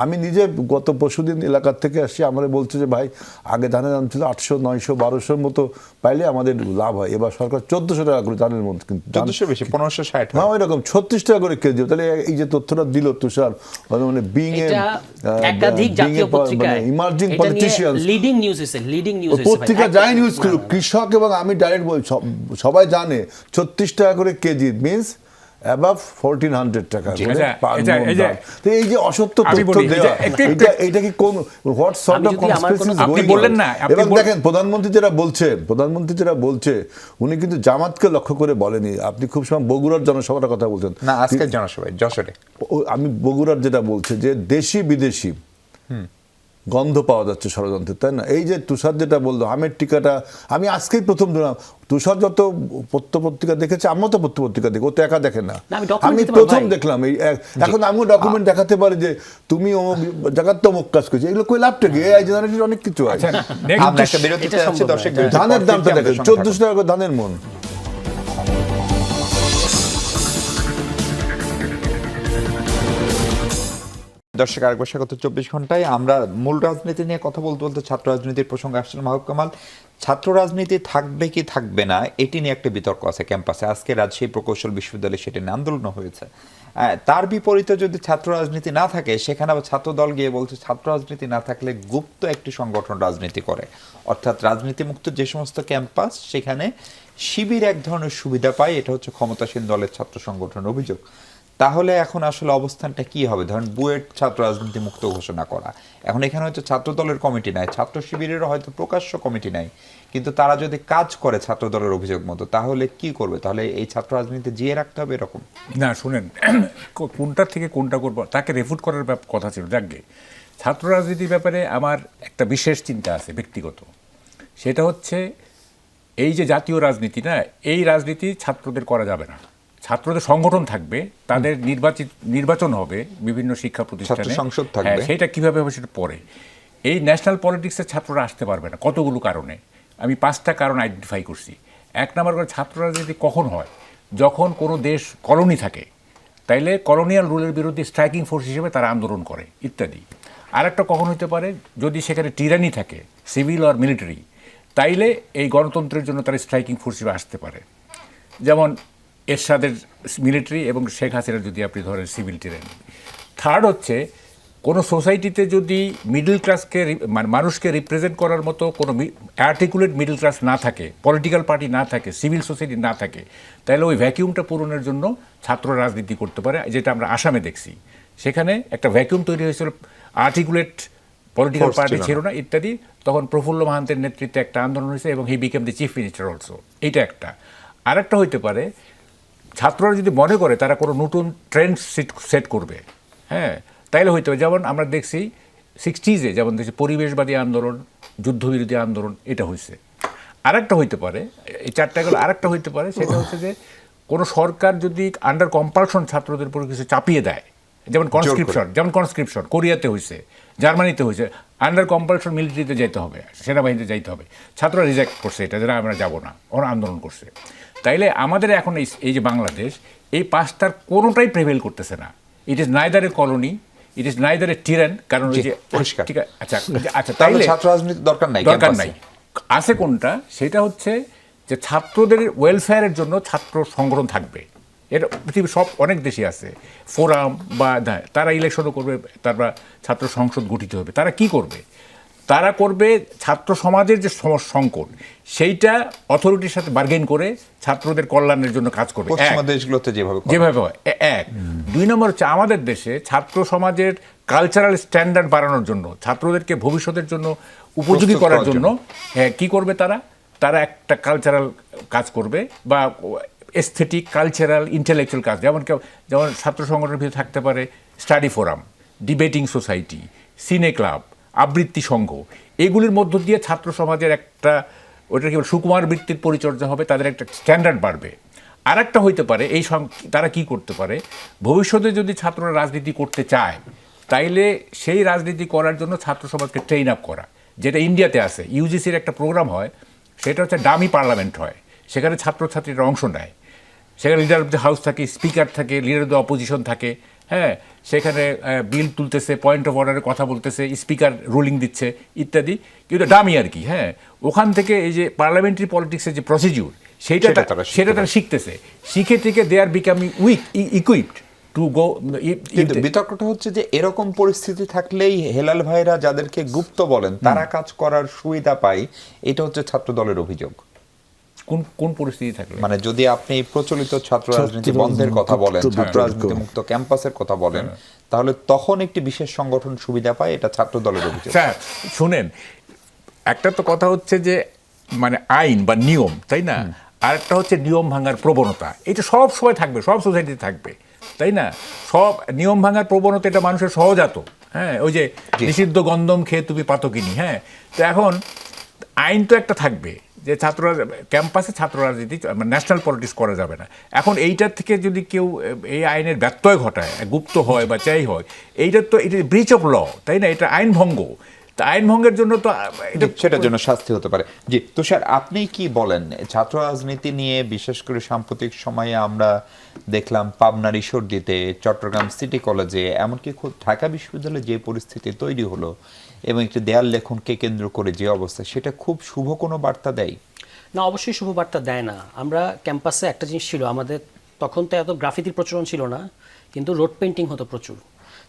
Speaker 2: আমি নিজে গত পরশুদিন এলাকার থেকে আসছি, আমরা বলছে যে ভাই আগে ধানের দাম ছিল 800, 900, 1200 মতো পাইলে আমাদের লাভ হয়, এবার সরকার 1400 টাকা করে ধানের মধ্যে, কিন্তু
Speaker 1: 1400 বেশি 1560,
Speaker 2: হ্যাঁ ওইরকম 36 টাকা করে কেজি। তাহলে এই যে তথ্যটা দিল তুষার, মানে বিং এ
Speaker 4: একাধিক জাতীয় পত্রিকায়
Speaker 2: ইমার্জিং পলিটিশিয়ান
Speaker 4: লিডিং নিউজ হইছে, লিডিং নিউজ হইছে
Speaker 2: পত্রিকা যাই নিউজ করুক, কৃষক এবং আমি ডাইরেক্ট বলি সবাই জানে 36 টাকা করে কেজি মিন্স অ্যাবাভ 1400 টাকা। এই যে অসত্য তথ্য দেওয়া, এটা কি কোন হোয়াট সর্ট অফ কনস্পিরেসি
Speaker 3: আপনি বললেন না?
Speaker 2: এবং দেখেন প্রধানমন্ত্রী যেটা বলছে উনি কিন্তু জামাতকে লক্ষ্য করে বলেনি। আপনি খুব সময় বগুড়ার জনসভার কথা বলছেন
Speaker 1: না, আজকের জনসভায় যশোরে
Speaker 2: আমি বগুড়ার যেটা বলছে যে দেশি বিদেশি গন্ধ পাওয়া যাচ্ছে ষড়যন্ত্রের, তাই না? এই যে তুষার যেটা বললো আমের টিকাটা, আমি আজকেই প্রথম দিলাম। তুষার যত পত্রিকা দেখেছে, আমিও তো পত্রিকা দেখি, ও তো একা দেখে না, আমি প্রথম দেখলাম। এই এখন আমিও ডকুমেন্ট দেখাতে পারি যে তুমি অমুক জায়গাতে অমুক কাজ করছো, এগুলো কই লাভটা কি? এই জেনারেশন অনেক কিছু আছে। ধানের দামটা দেখেন 1400 টাকা করে ধানের মন।
Speaker 1: দর্শক, আরেকবার স্বাগত 24 ঘন্টায়। আমরা মূল রাজনীতি নিয়ে কথা বলতে বলতে ছাত্র রাজনীতির প্রসঙ্গে আসছিল মাহবুব কামাল। ছাত্র রাজনীতি থাকবে কি থাকবে না এটি নিয়ে একটা বিতর্ক আছে ক্যাম্পাসে। আজকে রাজশাহী প্রকৌশল বিশ্ববিদ্যালয়ে সেটি নিয়ে আন্দোলন হয়েছে। তার বিপরীতে যদি ছাত্র রাজনীতি না থাকে, সেখানে আবার ছাত্র দল গিয়ে বলছে ছাত্র রাজনীতি না থাকলে গুপ্ত একটি সংগঠন রাজনীতি করে, অর্থাৎ রাজনীতি মুক্ত যে সমস্ত ক্যাম্পাস সেখানে শিবির এক ধরনের সুবিধা পায়। এটা হচ্ছে ক্ষমতাসীন দলের ছাত্র সংগঠনের অভিযোগ। তাহলে এখন আসলে অবস্থানটা কি হবে? ধরেন বুয়েট ছাত্র রাজনীতি মুক্ত ঘোষণা করা, এখন এখানে হয়তো ছাত্র দলের কমিটি নাই, ছাত্র শিবিরেরও হয়তো প্রকাশ্য কমিটি নাই, কিন্তু তারা যদি কাজ করে ছাত্র দলের অভিযোগ মতো, তাহলে কি করবে? তাহলে এই ছাত্র রাজনীতি জিয়ে রাখতে হবে এরকম
Speaker 3: না? শুনেন, কোনটার থেকে কোনটা করবো তাকে রেফুট করার কথা ছিল। যাকে ছাত্র রাজনীতির ব্যাপারে আমার একটা বিশেষ চিন্তা আছে ব্যক্তিগত, সেটা হচ্ছে এই যে জাতীয় রাজনীতি না, এই রাজনীতি ছাত্রদের করা যাবে না। ছাত্রদের সংগঠন থাকবে, তাদের নির্বাচন হবে বিভিন্ন শিক্ষা প্রতিষ্ঠানে,
Speaker 1: সংসদ থাকবে,
Speaker 3: সেটা কিভাবে হবে সেটা পরে। এই ন্যাশনাল পলিটিক্সে ছাত্ররা আসতে পারবে না কতগুলো কারণে। আমি 5টা কারণ আইডেন্টিফাই করছি। 1 নম্বর করে ছাত্র রাজনীতি কখন হয়? যখন কোনো দেশ কলোনি থাকে, তাইলে কলোনিয়াল রুলের বিরুদ্ধে স্ট্রাইকিং ফোর্স হিসেবে তারা আন্দোলন করে ইত্যাদি। আরেকটা কখন হতে পারে, যদি সেখানে টিরানি থাকে, সিভিল আর মিলিটারি, তাইলে এই গণতন্ত্রের জন্য তারা স্ট্রাইকিং ফোর্স হিসেবে আসতে পারে। যেমন এরশাদের মিলিটারি এবং শেখ হাসিনার যদি আপনি ধরেন সিভিল টিরানি। 3rd হচ্ছে কোনো সোসাইটিতে যদি মিডল ক্লাসকে মানে মানুষকে রিপ্রেজেন্ট করার মতো কোনো আর্টিকুলেট মিডল ক্লাস না থাকে, পলিটিক্যাল পার্টি না থাকে, সিভিল সোসাইটি না থাকে, তাহলে ওই ভ্যাকিউমটা পূরণের জন্য ছাত্র রাজনীতি করতে পারে, যেটা আমরা আসামে দেখছি। সেখানে একটা ভ্যাকিউম তৈরি হয়েছিল আর্টিকুলেট পলিটিক্যাল
Speaker 1: Force
Speaker 3: পার্টি
Speaker 1: ছিল
Speaker 3: ছিল না ইত্যাদি। তখন প্রফুল্ল মাহান্তের নেতৃত্বে একটা আন্দোলন হয়েছে এবং he became the chief minister also. এইটা একটা। আরেকটা হইতে পারে ছাত্ররা যদি মনে করে তারা কোনো নতুন ট্রেন্ড সেট করবে, হ্যাঁ, তাইলে হইতে পারে। যেমন আমরা দেখছি 60s যেমন দেখছি পরিবেশবাদী আন্দোলন, যুদ্ধবিরোধী আন্দোলন, এটা হয়েছে। আরেকটা হইতে পারে, এই চারটা গেল, আরেকটা হইতে পারে সেটা হচ্ছে যে কোনো সরকার যদি আন্ডার কম্পালশন ছাত্রদের উপর কিছু চাপিয়ে দেয়, যেমন কনস্ক্রিপশন কোরিয়াতে হয়েছে, জার্মানিতে হয়েছে, আন্ডার কম্পালশন মিলিটারিতে যাইতে হবে, সেনাবাহিনীতে যাইতে হবে, ছাত্ররা রিজেক্ট করছে, এটা যারা আমরা যাব না, ওরা আন্দোলন করছে। তাইলে আমাদের এখন এই যে বাংলাদেশ, এই পাঁচটার কোনোটাই প্রেভেল করতেছে না। It is neither a colony, it is neither a tyrant. কারণ ওই যে
Speaker 1: পরিষ্কার।
Speaker 3: ঠিক আছে, আচ্ছা
Speaker 1: তাহলে
Speaker 3: তাইলে
Speaker 1: ছাত্র রাজনীতি দরকার নাই।
Speaker 3: আছে কোনটা? সেটা হচ্ছে যে ছাত্রদের ওয়েলফেয়ারের জন্য ছাত্র সংগঠন থাকবে। এটা পৃথিবীর সব অনেক দেশে আছে, ফোরাম বা তারা ইলেকশনও করবে, তারপর ছাত্র সংসদ গঠিত হবে। তারা কি করবে? তারা করবে ছাত্র সমাজের যে সংকট, সেইটা অথরিটির সাথে বার্গেন করে ছাত্রদের কল্যাণের জন্য কাজ করবে।
Speaker 1: পশ্চিমা দেশগুলোতে যেভাবে
Speaker 3: হয় এক। দুই নম্বর হচ্ছে আমাদের দেশে ছাত্র সমাজের কালচারাল স্ট্যান্ডার্ড বাড়ানোর জন্য, ছাত্রদেরকে ভবিষ্যতের জন্য উপযোগী করার জন্য কি করবে তারা একটা কালচারাল কাজ করবে বা এস্থেটিক, কালচারাল, ইন্টেলেকচুয়াল কাজ। যেমন ছাত্র সংগঠনের ভিতরে থাকতে পারে স্টাডি ফোরাম, ডিবেটিং সোসাইটি, সিনে ক্লাব, আবৃত্তি সংঘ। এগুলির মধ্য দিয়ে ছাত্র সমাজের একটা ওইটা কি সুকুমার বৃত্তির পরিচর্যা হবে, তাদের একটা স্ট্যান্ডার্ড বাড়বে। আর একটা হইতে পারে তারা কি করতে পারে, ভবিষ্যতে যদি ছাত্ররা রাজনীতি করতে চায় তাইলে সেই রাজনীতি করার জন্য ছাত্র সমাজকে ট্রেন আপ করা, যেটা ইন্ডিয়াতে আছে। ইউজিসির একটা প্রোগ্রাম হয়, সেটা হচ্ছে ডামি পার্লামেন্ট হয়, সেখানে ছাত্রছাত্রীরা অংশ নেয়। সেখানে লিডার অফ দ্য হাউস থাকে, স্পিকার থাকে, লিডার অফ দ্য অপোজিশন থাকে, হ্যাঁ, সেখানে বিল তুলতেছে, পয়েন্ট অফ অর্ডারে কথা বলতেছে, স্পিকার রুলিং দিচ্ছে ইত্যাদি, কিন্তু ডামি আর কি। হ্যাঁ, ওখান থেকে এই যে পার্লামেন্টারি পলিটিক্সের যে প্রসিডিউর, সেটা তারা শিখতেছে, শিখে থেকে they are becoming equipped to go.
Speaker 1: কিন্তু বিতর্কটা হচ্ছে যে এরকম পরিস্থিতি থাকলেই হেলাল ভাইরা যাদেরকে গুপ্ত বলেন তারা কাজ করার সুবিধা পায়, এটা হচ্ছে ছাত্র দলের অভিযোগ।
Speaker 3: কোন পরিস্থিতি থাকলে?
Speaker 1: মানে যদি আপনি প্রচলিত ছাত্র রাজনীতি বন্ধের কথা বলেন, ছাত্র রাজনীতি মুক্ত ক্যাম্পাসের কথা বলেন, তাহলে তখন একটি বিশেষ সংগঠন সুবিধা পায়, এটা ছাত্র দলের অভিযোগ।
Speaker 3: স্যার শুনেন, একটা তো কথা হচ্ছে যে মানে আইন বা নিয়ম, তাই না? আর একটা হচ্ছে নিয়ম ভাঙার প্রবণতা। এটা সব সময় থাকবে, সব সোসাইটিতে থাকবে, তাই না? সব নিয়ম ভাঙার প্রবণতা এটা মানুষের সহজাত। হ্যাঁ, ওই যে নিষিদ্ধ গন্ধম খেয়ে তুমি পাতকিনি। হ্যাঁ, তো এখন আইন তো একটা থাকবে যে ক্যাম্পাসে ছাত্র রাজনীতি, ন্যাশনাল পলিটিক্স করা যাবে না। এখন এইটার থেকে যদি কেউ এই আইনের ব্যত্যয় ঘটায়, গুপ্ত হয় বা চাই হয়, এইটার তো এটা ব্রিচ অফ ল, তাই না? এটা আইন ভঙ্গ। তা আইন ভঙ্গের জন্য তো
Speaker 1: সেটার জন্য শাস্তি হতে পারে। জি তুষার, আপনি কি বলেন ছাত্র রাজনীতি নিয়ে? বিশেষ করে সাম্প্রতিক সময়ে আমরা দেখলাম পাবনার ঈশ্বরদীতে, চট্টগ্রাম সিটি কলেজে, এমনকি খুব ঢাকা বিশ্ববিদ্যালয়ে যে পরিস্থিতি তৈরি হলো এবং একটি দেয়াল লেখনকে কেন্দ্র করে যে অবস্থা, সেটা খুব শুভ কোনো বার্তা দেয়
Speaker 4: না? অবশ্যই শুভ বার্তা দেয় না। আমরা ক্যাম্পাসে একটা জিনিস ছিল আমাদের, তখন তো এত গ্রাফিতির প্রচলন ছিল না, কিন্তু রোড পেন্টিং হতো প্রচুর।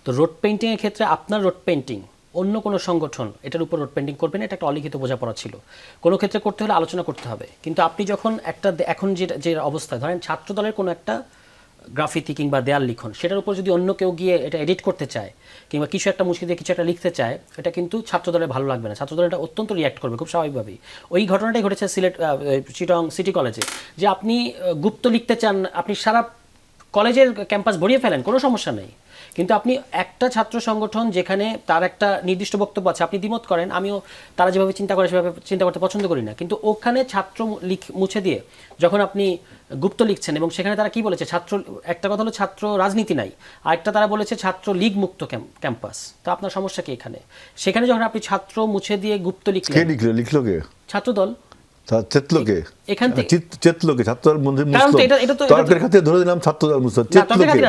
Speaker 4: তো রোড পেন্টিংয়ের ক্ষেত্রে আপনার রোড পেন্টিং, অন্য কোনো সংগঠন এটার উপর রোড পেন্টিং করবে না, এটা একটা অলিখিত বোঝাপড়া ছিল। কোনো ক্ষেত্রে করতে হলে আলোচনা করতে হবে। কিন্তু আপনি যখন এখন যে অবস্থা, ধরেন ছাত্র দলের কোনো একটা গ্রাফিতি কিংবা দেয়াল লিখন, সেটার উপর যদি অন্য কেউ গিয়ে এটা এডিট করতে চায় কিংবা কিছু একটা মুশকিল দিয়ে কিছু একটা লিখতে চায়, এটা কিন্তু ছাত্রদলের ভালো লাগবে না। ছাত্রদল এটা অত্যন্ত রিয়্যাক্ট করবে খুব স্বাভাবিকভাবেই। ওই ঘটনাটাই ঘটেছে চিটং সিটি কলেজে, যে আপনি গুপ্ত লিখতে চান, আপনি সারা কলেজের ক্যাম্পাস ভরিয়ে ফেলেন, কোনো সমস্যা নেই, কিন্তু আপনি একটা ছাত্র সংগঠন যেখানে তার একটা নির্দিষ্ট বক্তব্য আছে, আপনি দ্বিমত করেন, আমিও তারা যেভাবে চিন্তা করে সেভাবে চিন্তা করতে পছন্দ করি না, কিন্তু ওখানে ছাত্র মুছে দিয়ে যখন আপনি গুপ্ত লিখছেন, এবং সেখানে তারা কি বলেছে, একটা কথা হলো ছাত্র রাজনীতি নাই, আরেকটা তারা বলেছে ছাত্র লীগ মুক্ত ক্যাম্পাস। তো আপনার সমস্যা কি এখানে? সেখানে যখন আপনি ছাত্র মুছে দিয়ে গুপ্ত লিখলো কে? ছাত্রদল।
Speaker 2: চেতলোকে
Speaker 4: এখান থেকে
Speaker 2: চেতলোকে ছাত্রদল মন্দির তর্কের খাতে ধরে দিলাম ছাত্রদল মুসলিম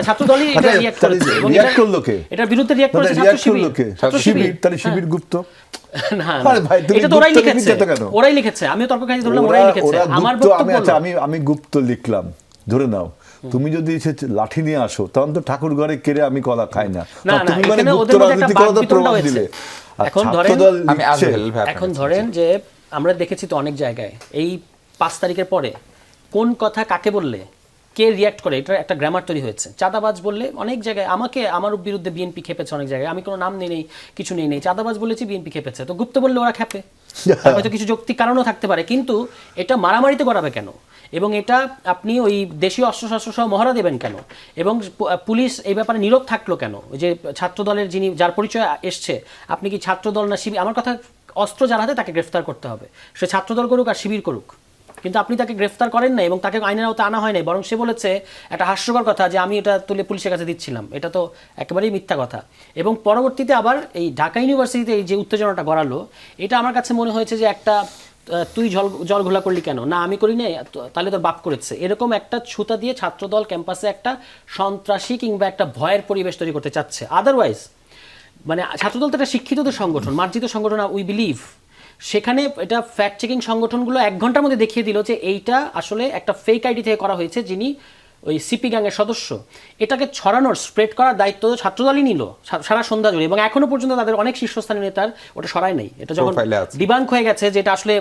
Speaker 4: ছাত্রদলই এটা রিয়্যাক্ট করেছে এবং
Speaker 2: রিয়্যাক্ট করলো কে?
Speaker 4: এটার বিরুদ্ধে রিয়্যাক্ট করেছে ছাত্র শিবির।
Speaker 2: তাহলে শিবির গুপ্ত?
Speaker 4: না এটা তো ওরাই লিখেছে, আমিও তর্ককারী ধরলাম, ওরাই লিখেছে। আমার বক্তব্য
Speaker 2: আমি গুপ্ত লিখলাম, ধরে নাও। তুমি যদি লাঠি নিয়ে আসো, তখন তো ঠাকুর ঘরে কেড়ে আমি কলা খাই না, তুমি মানে গুপ্ত রাজনীতি করার প্রমাণ দিলে।
Speaker 4: এখন ধরেন যে আমরা দেখেছি তো অনেক জায়গায় এই 5 তারিখের পরে কোন কথা কাকে বললে কে রিয়াক্ট করে, এটা একটা গ্রামার তৈরি হয়েছে। চাঁদাবাজ বললে অনেক জায়গায় আমার বিরুদ্ধে বিএনপি খেপেছে, অনেক জায়গায় আমি কোনো নাম নেই কিছু নেই, চাঁদাবাজ বলেছি বিএনপি খেপেছে, তো গুপ্ত বললে ওরা খেপে, হয়তো কিছু যৌক্তিক কারণও থাকতে পারে, কিন্তু এটা মারামারিতে করাবে কেন, এবং এটা আপনি ওই দেশীয় অস্ত্রশস্ত্র সহ মহড়া দেবেন কেন, এবং পুলিশ এই ব্যাপারে নীরব থাকলো কেন? যে ছাত্রদলের যার পরিচয় এসছে, আপনি কি ছাত্রদল না শিবির? আমার কথা, অস্ত্র যার হাতে তাকে গ্রেফতার করতে হবে, সে ছাত্রদল করুক আর শিবির করুক, কিন্তু আপনি তাকে গ্রেফতার করেন না এবং তাকে আইনের আওতায় আনা হয় নাই, বরং সে বলেছে একটা হাস্যকর কথা যে আমি এটা তুলে পুলিশের কাছে দিচ্ছিলাম। এটা তো একেবারেই মিথ্যা কথা। এবং পরবর্তীতে আবার এই ঢাকা ইউনিভার্সিটিতে এই যে উত্তেজনাটা গড়ালো, এটা আমার কাছে মনে হয়েছে যে একটা তুই জল ঘোলা করলি কেন, না আমি করি নাই, তাহলে তোর বাপ করেছে, এরকম একটা ছুতা দিয়ে ছাত্রদল ক্যাম্পাসে একটা সন্ত্রাসী কিংবা একটা ভয়ের পরিবেশ তৈরি করতে চাচ্ছে। আদারওয়াইজ মানে ছাত্রদল তো একটা শিক্ষিতদের সংগঠন, মার্জিত সংগঠন, উই বিলিভ। সেখানে এটা ফ্যাক্ট চেকিং সংগঠনগুলো 1 ঘন্টার মধ্যে দেখিয়ে দিল যে এইটা আসলে একটা ফেক আইডি থেকে করা হয়েছে, যিনি ওই সিপি গ্যাংয়ের সদস্য। এটাকে ছড়ানোর, স্প্রেড করার দায়িত্ব ছাত্রদলই নিল সারা সন্ধ্যা জুড়ে, এবং এখনো পর্যন্ত তাদের অনেক শীর্ষস্থানীয় নেতার ওটা সরায় নাই। এটা যখন ডিবাঙ্ক হয়ে গেছে যে এটা আসলে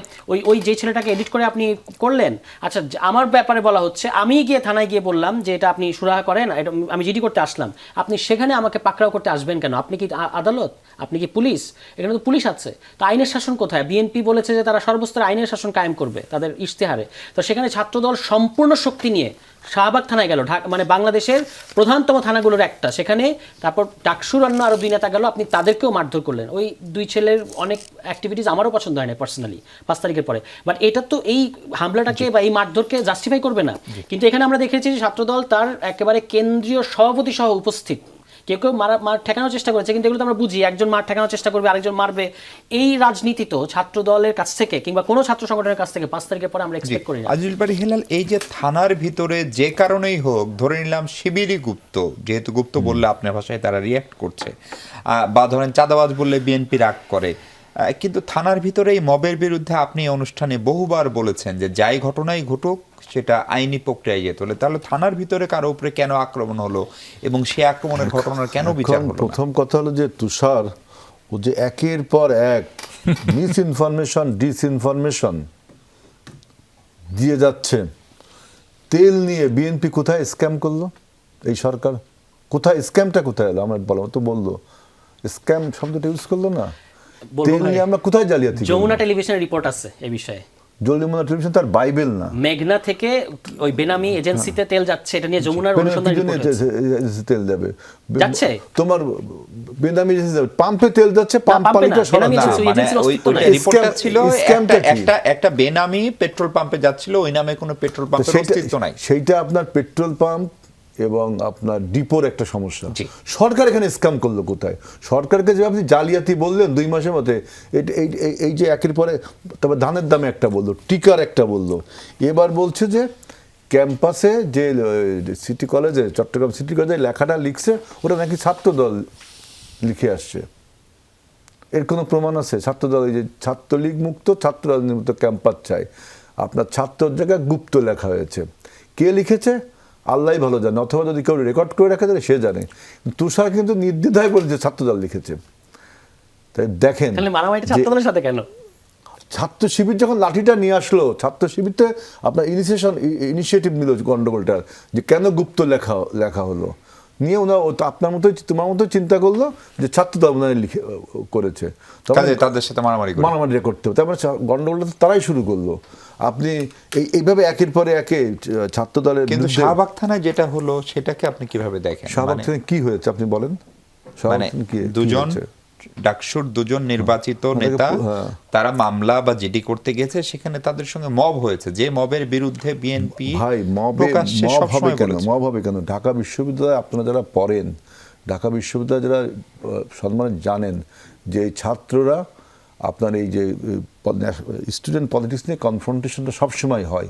Speaker 4: ওই যে ছেলেটাকে এডিট করে আপনি করলেন, আচ্ছা আমার ব্যাপারে বলা হচ্ছে, আমি গিয়ে থানায় গিয়ে বললাম যে এটা আপনি সুরাহা করেন, এটা আমি জিডি করতে আসলাম, আপনি সেখানে আমাকে পাকড়াও করতে আসবেন কেন? আপনি কি আদালত? আপনি কি পুলিশ? এখানে তো পুলিশ আছে, তো আইনের শাসন কোথায়? বিএনপি বলেছে যে তারা সর্বস্তরে আইনের শাসন কায়েম করবে তাদের ইশতেহারে, তো সেখানে ছাত্রদল সম্পূর্ণ শক্তি নিয়ে শাহবাগ থানায় গেল, মানে বাংলাদেশের প্রধানতম থানাগুলোর একটা, সেখানে তারপর ডাকসুর অন্য আরো 2 নেতা গেল, আপনি তাদেরকেও মারধর করলেন। ওই 2 ছেলের অনেক অ্যাক্টিভিটিস আমারও পছন্দ হয় না পার্সোনালি 5 তারিখের পরে, বাট এটা তো এই হামলাটাকে বা এই মারধরকে জাস্টিফাই করবে না। কিন্তু এখানে আমরা দেখেছি যে ছাত্রদল তার একেবারে কেন্দ্রীয় সভাপতি সহ উপস্থিত, কেউ মার ঠেকানোর চেষ্টা করেছে, কিন্তু এগুলো তো আমরা বুঝি, একজন মার ঠেকানোর চেষ্টা করবে, আরেকজন মারবে। এই রাজনীতি তো ছাত্র দলের কাছ থেকে কিংবা কোনো ছাত্র সংগঠনের কাছ থেকে 5 তারিখের পরে আমরা এক্সপেক্ট করি না।
Speaker 1: আজিজুল বারী হেলাল, এই যে থানার ভিতরে যে কারণেই হোক, ধরে নিলাম শিবিরই গুপ্ত, যেহেতু গুপ্ত বললে আপনার ভাষায় তারা রিয়াক্ট করছে, বা ধরেন চাঁদাবাজ বললে বিএনপি রাগ করে, কিন্তু থানার ভিতরে এই মবের বিরুদ্ধে আপনি অনুষ্ঠানে বহুবার বলেছেন যে যাই ঘটনাই ঘটুক সেটা আইনি প্রক্রিয়ায় যেতে হলে, তাহলে থানার ভিতরে কারো উপরে কেন আক্রমণ হলো এবং সে আক্রমণের ঘটনার কেন বিচার হলো?
Speaker 2: প্রথম কথা হলো যে তুষার, ও যে একের পর এক মিস ইনফরমেশন, ডিসইনফরমেশন দিয়ে যাচ্ছে। তেল নিয়ে বিএনপি কোথায় স্ক্যাম করলো? এই সরকার কোথায় স্ক্যামটা কোথায় এলো? আমার বলো তো, বললো স্ক্যাম শব্দটা ইউজ করলো না। তেল নিয়ে আমরা কোথায় জালিয়াতি?
Speaker 4: যমুনা টেলিভিশনের রিপোর্ট আছে এই বিষয়ে।
Speaker 2: যমুনা টেলিভিশন তার বাইবেল না।
Speaker 4: মেঘনা থেকে ওই বেনামি এজেন্সিতে তেল যাচ্ছে, এটা নিয়ে যমুনার অনুসন্ধান রিপোর্ট আছে।
Speaker 2: তেল যাবে
Speaker 4: যাচ্ছে,
Speaker 2: তোমার বেনামি পাম্পে তেল যাচ্ছে, পাম্প মালিকটা সরানো না।
Speaker 1: ওই রিপোর্টটা ছিল একটা বেনামি পেট্রোল পাম্পে যাচ্ছিল, ওই নামে কোনো পেট্রোল পাম্পের অস্তিত্ব নাই।
Speaker 2: সেইটা আপনার পেট্রোল পাম্প এবং আপনার ডিপোর একটা সমস্যা। সরকার এখানে স্ক্যাম করলো কোথায়? সরকারকে যে আপনি জালিয়াতি বললেন 2 মাসের মধ্যে, এই যে একের পরে, তবে ধানের দামে একটা বললো, টিকার একটা বললো, এবার বলছে যে ক্যাম্পাসে যে সিটি কলেজে, চট্টগ্রাম সিটি কলেজে লেখাটা লিখছে ওটা নাকি ছাত্রদল লিখে আসছে। এর কোনো প্রমাণ আছে? ছাত্রদল, এই যে ছাত্রলীগ মুক্ত, ছাত্র রাজনীতি মুক্ত ক্যাম্পাস চাই, আপনার ছাত্রর জায়গায় গুপ্ত লেখা হয়েছে। কে লিখেছে আল্লাহ ভালো জানে, অথবা যদি কেউ রেকর্ড করে রাখে তাহলে সে জানে। তুষার কিন্তু নির্দ্বিধায় বলেছে ছাত্রদল লিখেছে। তাই দেখেন
Speaker 4: ছাত্রদলের সাথে কেন
Speaker 2: ছাত্র শিবির যখন লাঠিটা নিয়ে আসলো, ছাত্র শিবিরতে আপনার ইনিশিয়েটিভ নিল গন্ডগোলটার, যে কেন গুপ্ত লেখা হলো, নিয়ে ওনার আপনার মতোই তোমার মতোই চিন্তা করলো যে ছাত্রদল ওনারা লিখে করেছে,
Speaker 1: তাদের সাথে মারামারি
Speaker 2: করতে হবে। তারপরে গন্ডগোলটা তারাই শুরু করলো। আপনি এইভাবে একের পরে একে ছাত্রদলের,
Speaker 1: কিন্তু শাহবাগ থানায় যেটা হলো সেটাকে আপনি কিভাবে দেখেন?
Speaker 2: শাহবাগ থানায় কি হয়েছে আপনি বলেন?
Speaker 1: মানে দুজন ডাকসুর 2 নির্বাচিত নেতা, তারা মামলা বা জিডি করতে গেছে, সেখানে তাদের সঙ্গে মব হয়েছে, যে মবের বিরুদ্ধে বিএনপি
Speaker 2: মব হবে কেন? ঢাকা বিশ্ববিদ্যালয়ে আপনারা যারা পড়েন, ঢাকা বিশ্ববিদ্যালয়ে যারা সম্মানে জানেন যে এই ছাত্ররা আপনার এই যে স্টুডেন্ট পলিটিক্স নিয়ে কনফ্রন্টেশনটা সবসময় হয়।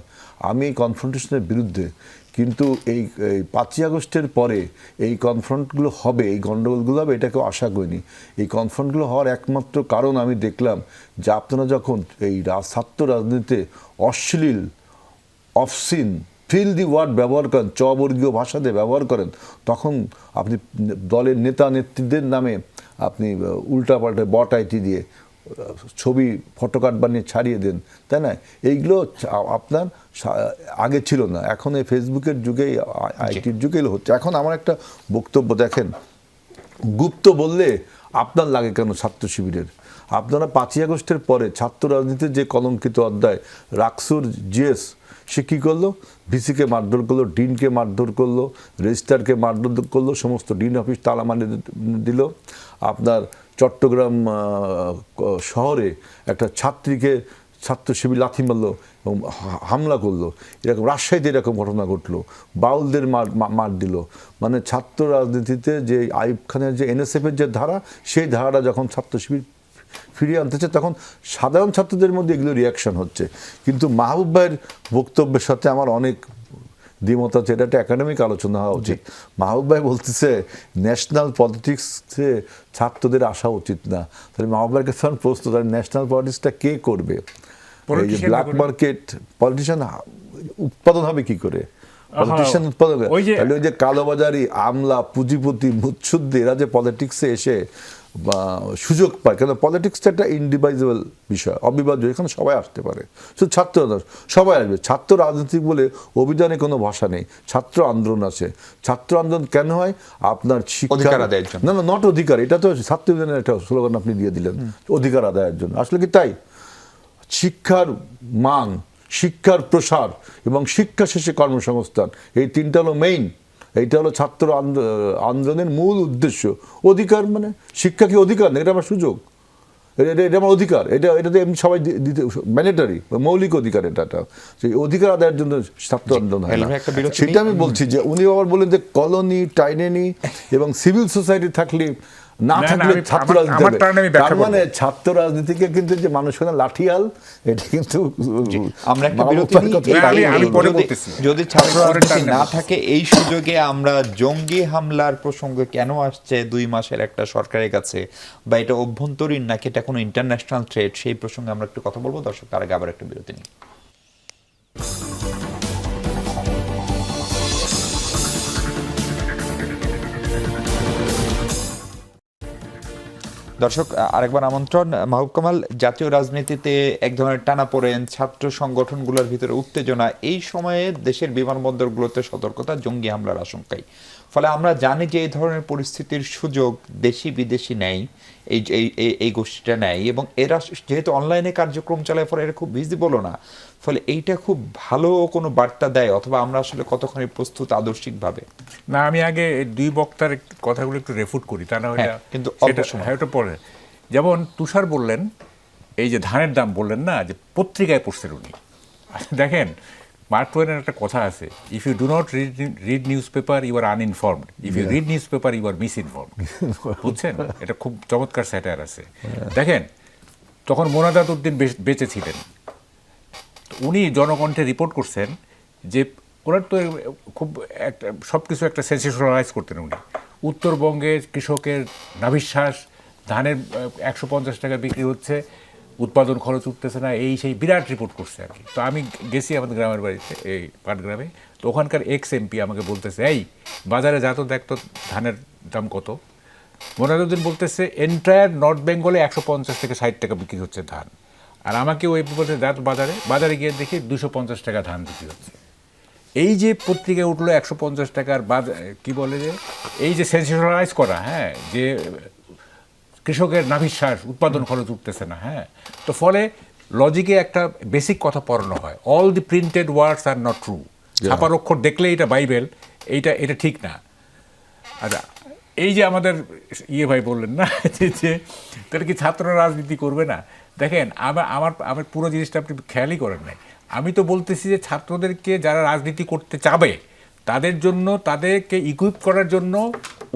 Speaker 2: আমি এই কনফ্রন্টেশনের বিরুদ্ধে, কিন্তু এই 5ই আগস্টের পরে এই কনফ্রন্টগুলো হবে, এই গণ্ডগোলগুলো হবে, এটা কেউ আশা করিনি। এই কনফ্রন্টগুলো হওয়ার একমাত্র কারণ আমি দেখলাম যে আপনারা যখন এই ছাত্র রাজনীতিতে অশ্লীল, অফসিন, ফিল দি ওয়ার্ড ব্যবহার করেন, চবর্গীয় ভাষাতে ব্যবহার করেন, তখন আপনি দলের নেতা নেত্রীদের নামে আপনি উল্টাপাল্টা বট আইটি দিয়ে ছবি ফটোকার্ড বানিয়ে ছাড়িয়ে দেন, তাই না? এইগুলো আপনার আগে ছিল না, এখন এই ফেসবুকের যুগেই আইটির যুগেই হচ্ছে। এখন আমার একটা বক্তব্য দেখেন, গুপ্ত বললে আপনার লাগে কেন ছাত্র শিবিরের? আপনারা 5ই আগস্টের পরে ছাত্র রাজনীতির যে কলঙ্কিত অধ্যায়, রাকসুর জিএস সে কী করলো? ভিসিকে মারধর করলো, ডিনকে মারধর করলো, রেজিস্ট্রারকে মারধর করলো, সমস্ত ডিন অফিস তালা মারিয়ে দিল। আপনার চট্টগ্রাম শহরে একটা ছাত্রীকে ছাত্র শিবির লাথি মারলো এবং হামলা করলো। এরকম রাজশাহীতে এরকম ঘটনা ঘটলো, বাউলদের মার দিল। মানে ছাত্র রাজনীতিতে যে আইয়ুব খানের যে এনএসএফের যে ধারা, সেই ধারাটা যখন ছাত্র শিবির ফিরিয়ে আনতেছে, তখন সাধারণ ছাত্রদের মধ্যে এগুলো রিয়াকশন হচ্ছে। কিন্তু মাহবুব ভাইয়ের বক্তব্যের সাথে আমার অনেক দ্বিমত আছে। এটা একটা একাডেমিক আলোচনা হওয়া উচিত। মাহবুব ভাই বলতেছে ন্যাশনাল পলিটিক্সে ছাত্রদের আসা উচিত না। তাহলে মাহবুব ভাইয়ের কাছে আমার প্রশ্ন, তাহলে ন্যাশনাল পলিটিক্সটা কে করবে? এই যে ব্ল্যাক মার্কেট পলিটিশিয়ান উৎপাদন হবে কি করে? পলিটিশিয়ান উৎপাদন, তাহলে ওই যে কালোবাজারি, আমলা, পুঁজিপতি, মুৎসুদ্দি এরা যে পলিটিক্সে এসে বা সুযোগ পায়, কেন পলিটিক্সটা একটা ইনডিভাইজেবল বিষয়, অবিভাজ্য, এখানে সবাই আসতে পারে, শুধু ছাত্র সবাই আসবে। ছাত্র রাজনীতি বলে অভিধানে কোনো ভাষা নেই, ছাত্র আন্দোলন আছে। ছাত্র আন্দোলন কেন হয়? আপনার
Speaker 1: অধিকার আদায়ের জন্য।
Speaker 2: না, নট অধিকার, এটা তো ছাত্র ইউনিয়নের একটা স্লোগান আপনি দিয়ে দিলেন, অধিকার আদায়ের জন্য। আসলে কি তাই? শিক্ষার মান, শিক্ষার প্রসার এবং শিক্ষা শেষে কর্মসংস্থান, এই তিনটা হলো মেইন। এইটা হলো ছাত্র আন্দোলনের মূল উদ্দেশ্য। অধিকার মানে শিক্ষা কি অধিকার না? এটা আমার সুযোগ, এটা আমার অধিকার, এটাতে এমনি সবাই দিতে ম্যান্ডেটারি, মৌলিক অধিকার। এটা সেই অধিকার আদায়ের জন্য ছাত্র আন্দোলন হয় না। সেটা আমি বলছি যে উনি আবার বলেন যে কলোনি, টাইনেনি এবং সিভিল সোসাইটি থাকলে না থাকলে ছাত্র রাজনীতি, তার মানে ছাত্র রাজনীতিকে কিন্তু যে মানুষ লাঠিয়াল, এটা কিন্তু
Speaker 1: আমরা একটা বিরতি যদি ছাত্র রাজনীতি না থাকে, এই সুযোগে আমরা জঙ্গি হামলার প্রসঙ্গ কেন আসছে 2 মাসের একটা সরকারের কাছে, বা এটা অভ্যন্তরীণ নাকি এটা কোনো ইন্টারন্যাশনাল থ্রেট, সেই প্রসঙ্গে আমরা একটু কথা বলবো। দর্শক, তার আগে আবার একটা বিরতি নিই। দর্শক, আরেকবার আমন্ত্রণ। মাহবুব কামাল, জাতীয় রাজনীতিতে এক ধরনের টানাপোড়েন, ছাত্র সংগঠনগুলোর ভিতরে উত্তেজনা, এই সময়ে দেশের বিমানবন্দরগুলোতে সতর্কতা, জঙ্গি হামলার আশঙ্কায়। ফলে আমরা জানি যে এই ধরনের পরিস্থিতির সুযোগ দেশি বিদেশি নেয়, এই গোষ্ঠীটা নেয়, এবং এরা যেহেতু অনলাইনে কার্যক্রম চালায়, ফলে এরা খুব ভিজিবলও না। ফলে এইটা খুব ভালো কোনো বার্তা দেয়, অথবা আমরা আসলে কতখানি প্রস্তুত আদর্শিকভাবে?
Speaker 3: না, আমি আগে 2 বক্তার কথাগুলো একটু রেফুট করি, তা না হয়
Speaker 1: কিন্তু
Speaker 3: এটা পরে। যেমন তুষার বললেন, এই যে ধানের দাম বললেন না, যে পত্রিকায় পড়ছেন উনি। দেখেন, মার্ক টোয়েনের একটা কথা আছে, if you do not read news paper you are uninformed, if you read news paper you are misinformed. বুঝছেন? এটা খুব চমৎকার স্যাটায়ার আছে। দেখেন, তখন মোনাজাত উদ্দিন বেঁচে ছিলেন, উনি জনকণ্ঠে রিপোর্ট করছেন যে ওনার তো খুব একটা সব কিছু একটা সেন্সেশনালাইজ করতেন উনি। উত্তরবঙ্গে কৃষকের নাভিশ্বাস, ধানের 150 টাকা বিক্রি হচ্ছে, উৎপাদন খরচ উঠতেছে না, এই সেই বিরাট রিপোর্ট করছে আর কি। তো আমি গেছি আমাদের গ্রামের বাড়িতে, এই পাটগ্রামে, তো ওখানকার এক্স-এমপি আমাকে বলতেছে, এই বাজারে যা তো দেখ তো ধানের দাম কত। মোনাজুদ্দিন বলতেছে এন্টায়ার নর্থ বেঙ্গলে 150 থেকে 60 টাকা বিক্রি হচ্ছে ধান, আর আমাকে ওই বলতে যা তো বাজারে গিয়ে দেখি 250 টাকা ধান বিক্রি হচ্ছে। এই যে পত্রিকায় উঠলো 150 টাকার কি বলে যে এই যে সেন্সেশনালাইজ করা, হ্যাঁ, যে কৃষকের নাভিশ্বাস, উৎপাদন খরচ উঠতেছে না, হ্যাঁ, তো ফলে লজিকে একটা বেসিক কথা পড়ানো হয়, all the printed words are not true. ছাপার অক্ষর দেখলে এটা বাইবেল, এটা ঠিক না। আচ্ছা, এই যে আমাদের ভাই বললেন না যে তাহলে কি ছাত্ররা রাজনীতি করবে না? দেখেন, আমার পুরো জিনিসটা আপনি খেয়ালই করেন নাই। আমি তো বলতেছি যে ছাত্রদেরকে যারা রাজনীতি করতে চাবে তাদের জন্য, তাদেরকে ইকুইপ করার জন্য